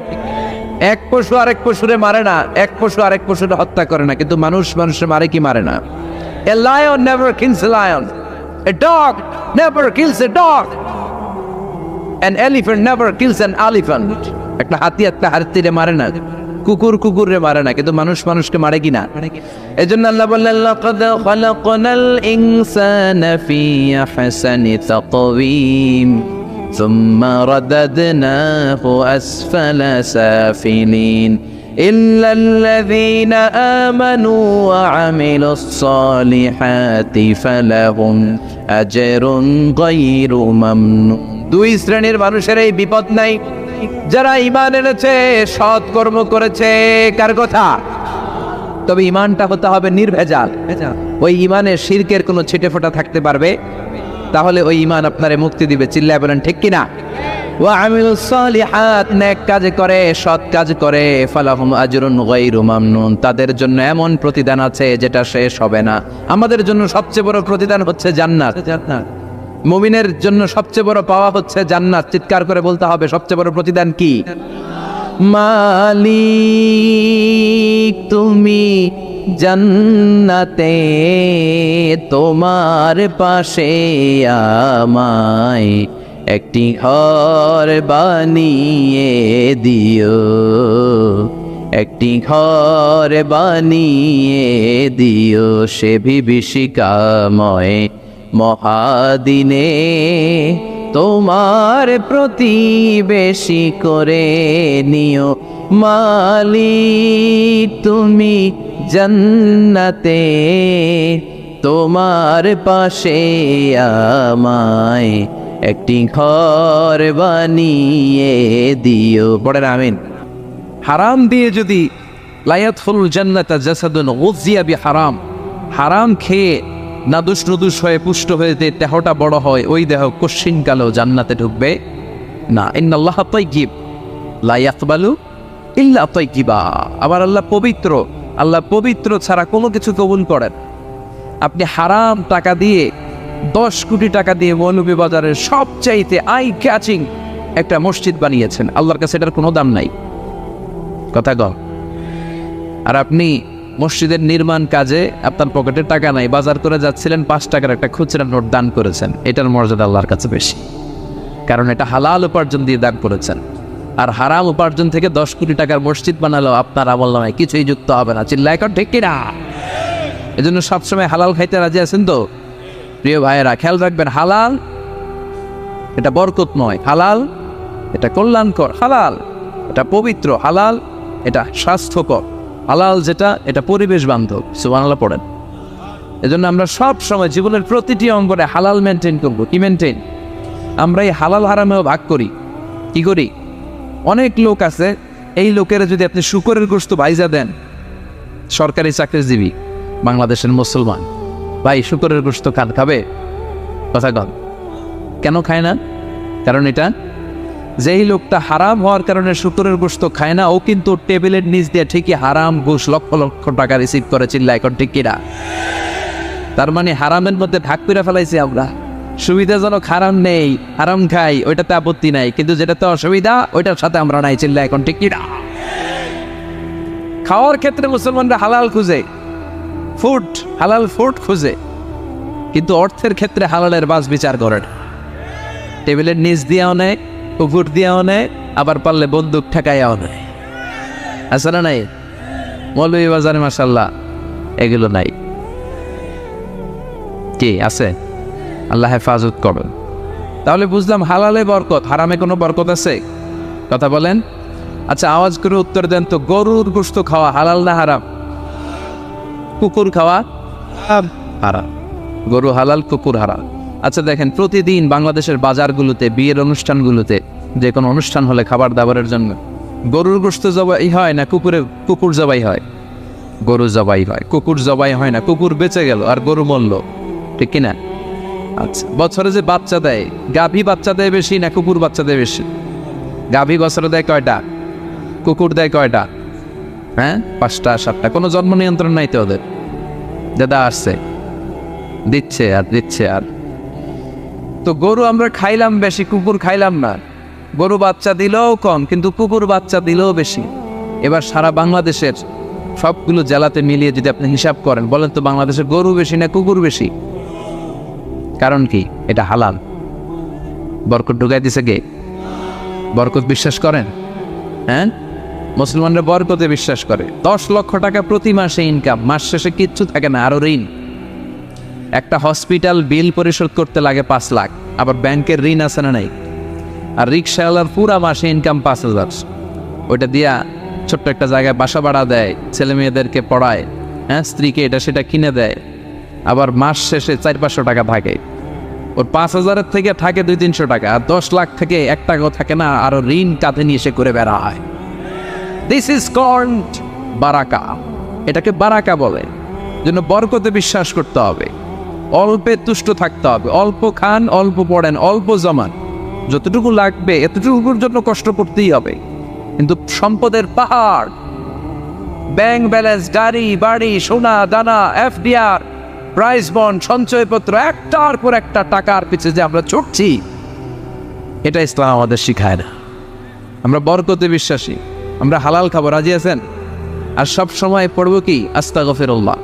এক পশু আরেক পশুরে মারে না, এক পশু আরেক পশুরে হত্যা করে না, কিন্তু মানুষ মানুষের মারে কি মারে না? A lion never kills a lion, a dog never kills a dog, an elephant never kills an elephant. একটা হাতি একটা হাতিরে মারে না, কুকুর কুকুরে মারে না, কিন্তু মানুষ মানুষকে মারে কিনা? এজন্য আল্লাহ বললেন লাকাদ খালাকনাল ইনসানা ফি আহসানি তাকওয়িম সুম্মা রাদাদনাহু আসফালা সাফিলিন ইল্লাল্লাযীনা আমানু ওয়া আমিলুস সালিহাতি ফালাহুম আজরুন গায়রু মামনুন। দুই শ্রেণীর মানুষের এই বিপদ নাই, যারা ঈমান এনেছে, সৎ কর্ম করেছে। কার কথা? তবে ঈমানটা হতে হবে নির্ভেজাল। ওই ঈমানে শিরকের কোনো ছিটেফোঁটা থাকতে পারবে? তাহলে ওই ঈমান আপনারে মুক্তি দিবে। চিল্লায় বলেন ঠিক কিনা? ওয়া আমিলুস সালিহাত, নেক কাজ করে, সৎ কাজ করে, ফালাহুম আজরুন গায়রু মামনুন, তাদের জন্য এমন প্রতিদান আছে যেটা শেষ হবে না। আমাদের জন্য সবচেয়ে বড় প্রতিদান হচ্ছে জান্নাত। মুমিনের জন্য সবচেয়ে বড় পাওয়া হচ্ছে জান্নাত। চিৎকার করে বলতে হবে সবচেয়ে বড় প্রতিদান কি? মালিক তুমি জান্নাতে তোমার পাশে আমায় একটি ঘর বানিয়ে দিও, একটি ঘর বানিয়ে দিও সে বিভীষিকাময় মহাদিনে, তোমার প্রতিবেশী করে নিও। মালিক তুমি জান্নাতে তোমার পাশে আমায় একটি ঘর বানিয়ে দিও। পড়েন আমিন। হারাম দিয়ে যদি লায়াদখুলুল জান্নাতা জাসাদুন গুযিয়া বিহারাম, হারাম খেয়ে নাদুস নুদুস হয়ে পুষ্ট হয়ে যে দেহটা বড় হয়, ওই দেহ কশিনকালেও জান্নাতে ঢুকবে না। ইন্নাল্লাহা তাইয়্যিব লা ইয়াকবালু ইল্লা তাইয়্যিবা। আবার আল্লাহ পবিত্র, আল্লাহ পবিত্র ছাড়া কোনো কিছু কবুল করেন। আপনি হারাম টাকা দিয়ে 10 কোটি টাকা দিয়ে মৌলভীবাজারের সবচাইতে আই ক্যাচিং একটা মসজিদ বানিয়েছেন, আল্লাহর কাছে এটার কোনো দাম নাই। কথা কম। আর আপনি মসজিদের নির্মাণ কাজে আপনার পকেটে টাকা নাই, বাজার করে যাচ্ছিলেন, 5 টাকার একটা খুচরা নোট দান করেছেন, এটার মর্যাদা আল্লাহর কাছে বেশি, কারণ এটা হালাল উপার্জন দিয়ে দান করেছেন। আর হারাম উপার্জন থেকে 10 কোটি টাকার মসজিদ বানালো আপনার আমলনামায় কিছুই যুক্ত হবে না। চিল্লায় এখন ঠিক কিনা? এজন্য সবসময় হালাল খাইতে রাজি আছেন তো প্রিয় ভাইয়েরা? খেয়াল রাখবেন, হালাল এটা বরকত নয়, হালাল এটা কল্যাণকর, হালাল এটা পবিত্র, হালাল এটা স্বাস্থ্যকর, হালাল যেটা এটা পরিবেশ বান্ধব। সুবহানাল্লাহ পড়েন। এজন্য আমরা সব সময় জীবনের প্রতিটি অঙ্গনে হালাল মেনটেন করবো। কি মেনটেন? আমরা এই হালাল হারামেও ভাগ করি। কি করি? অনেক লোক আছে, এই লোকেরা যদি আপনি শুকরের গোশত ভাইজা দেন, সরকারি চাকরিজীবী বাংলাদেশের মুসলমান ভাই শুকরের গোশত খাবে? কথা কন। কেন খায় না? কারণ এটা যেই লোকটা হারাম হওয়ার কারণে শুকরের গোশত খায় না, ও কিন্তু টেবিলের নিচ দিয়ে ঠিকই হারাম ঘুষ লক্ষ লক্ষ টাকা রিসিভ করে। চিল্লা এখন ঠিক কিনা? তার মানে হারামের মধ্যে ভাগ করে ফেলাইছি আমরা। সুবিধাজনক হারাম নেই, হারাম খাই, ওইটাতে আপত্তি নাই, কিন্তু যেটাতে অসুবিধা ওইটার সাথে আমরা নাই। চিল্লা এখন ঠিক কিনা? খাওয়ার ক্ষেত্রে মুসলমানরা হালাল খুঁজে, ফুড হালাল ফুড খুঁজে, কিন্তু অর্থের ক্ষেত্রে হালালের বাস বিচার করেন। টেবিলের নিচ দিয়েও নেয়, পুকুর দিয়েও নেয়, আবার পারলে বন্দুক ঠেকাইয়াও নেয়। আছে না নাই? মৌলভীবাজারে মাশাআল্লাহ এগুলো নাই। কি আছে? আল্লাহ হেফাজত করবেন। তাহলে বুঝলাম হালালে বরকত, হারামে কোনো বরকত আছে? কথা বলেন। আচ্ছা আওয়াজ করে উত্তর দেন তো, গরুর গোশত খাওয়া হালাল না হারাম? কুকুর খাওয়া হারাম। গরু হালাল, কুকুর হারাম। আচ্ছা দেখেন, প্রতিদিন বাংলাদেশের বাজারগুলোতে, বিয়ের অনুষ্ঠানগুলোতে, যে কোনো অনুষ্ঠান হলে খাবার দাবারের জন্য গরুর গোশত জবাই হয় না কুকুর জবাই হয়? গরু জবাই হয়, কুকুর জবাই হয় না, কুকুর বেঁচে গেল আর গরু মরল, ঠিক কিনা? আচ্ছা, বছরে যে বাচ্চা দেয়, গাভী বাচ্চা দেয় বেশি না কুকুর বাচ্চা দেয় বেশি? গাভী বছরে দেয় কয়টা? কুকুর দেয় কয়টা? হ্যাঁ, 5টা 7টা। কোনো জন্ম নিয়ন্ত্রণ নাই তো ওদের, দাদা আসছে দিচ্ছে আর দিচ্ছে আর। তো গরু আমরা খাইলাম বেশি, কুকুর খাইলাম না। গরু বাচ্চা দিলেও কম, কিন্তু কুকুর বাচ্চা দিলেও বেশি। এবার সারা বাংলাদেশের সবগুলো জেলাতে মিলিয়ে যদি আপনি হিসাব করেন, বলেন তো বাংলাদেশে গরু বেশি না কুকুর বেশি? কারণ কি? এটা হালাল। বরকত ঢুকাই দিছে কে? বরকত বিশ্বাস করেন? হ্যাঁ, মুসলমানরা বরকতে বিশ্বাস করে। 10 লক্ষ টাকা প্রতি মাসে ইনকাম, মাস শেষে কিচ্ছু থাকে না, আরো ঋণ। একটা হসপিটাল বিল পরিশোধ করতে লাগে 5 লাখ, আবার ব্যাংকের ঋণ আছে না নাই? আর রিক্সাওয়ালার পুরা মাসে ইনকাম 5,000, ওইটা দিয়া ছোট্ট একটা জায়গায় বাসা ভাড়া দেয়, ছেলে মেয়েদেরকে পড়ায়, হ্যাঁ, স্ত্রীকে এটা সেটা কিনে দেয়, আবার মাস শেষে 400-500 টাকা থাকে। ওর 5,000-এর থেকে থাকে 200-300 টাকা, আর 10 লাখ থেকে 1 টাকাও থাকে না, আরো ঋণ কাঁধে নিয়ে সে করে বেড়া হয়। দিস ইজ কল্ড বারাকা। এটাকে বারাকা বলে। জন্য বরকতে বিশ্বাস করতে হবে, অল্পে তুষ্ট থাকতে হবে, অল্প খান, অল্প পড়েন, অল্প জমান, যতটুকু লাগবে এতটুকুর জন্য কষ্ট করতেই হবে। কিন্তু সম্পদের পাহাড়, ব্যাংক ব্যালেন্স, গাড়ি বাড়ি, সোনা দানা, এফডিআর, প্রাইজ বন্ড, সঞ্চয়পত্র, একটার পর একটা টাকার পিছে যে আমরা ছুটছি, এটা ইসলাম আমাদের শিখায় না। আমরা বরকতে বিশ্বাসী, আমরা হালাল খাবো, রাজি আছেন? আর সব সময় পড়বো কি? আস্তাগফিরুল্লাহ।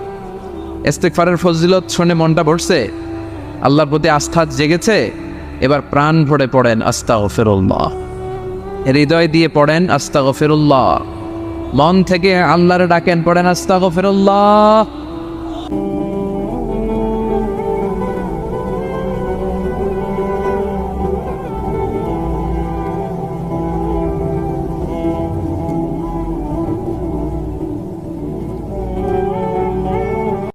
ইস্তেগফারের ফজিলত শুনে মনটা ভরছে, আল্লাহর প্রতি আস্থা জেগেছে, এবার প্রাণ ভরে পড়েন আস্তাগফিরুল্লাহ, হৃদয় দিয়ে পড়েন আস্তাগফিরুল্লাহ, মন থেকে আল্লাহরে ডাকেন, পড়েন আস্তাগফিরুল্লাহ।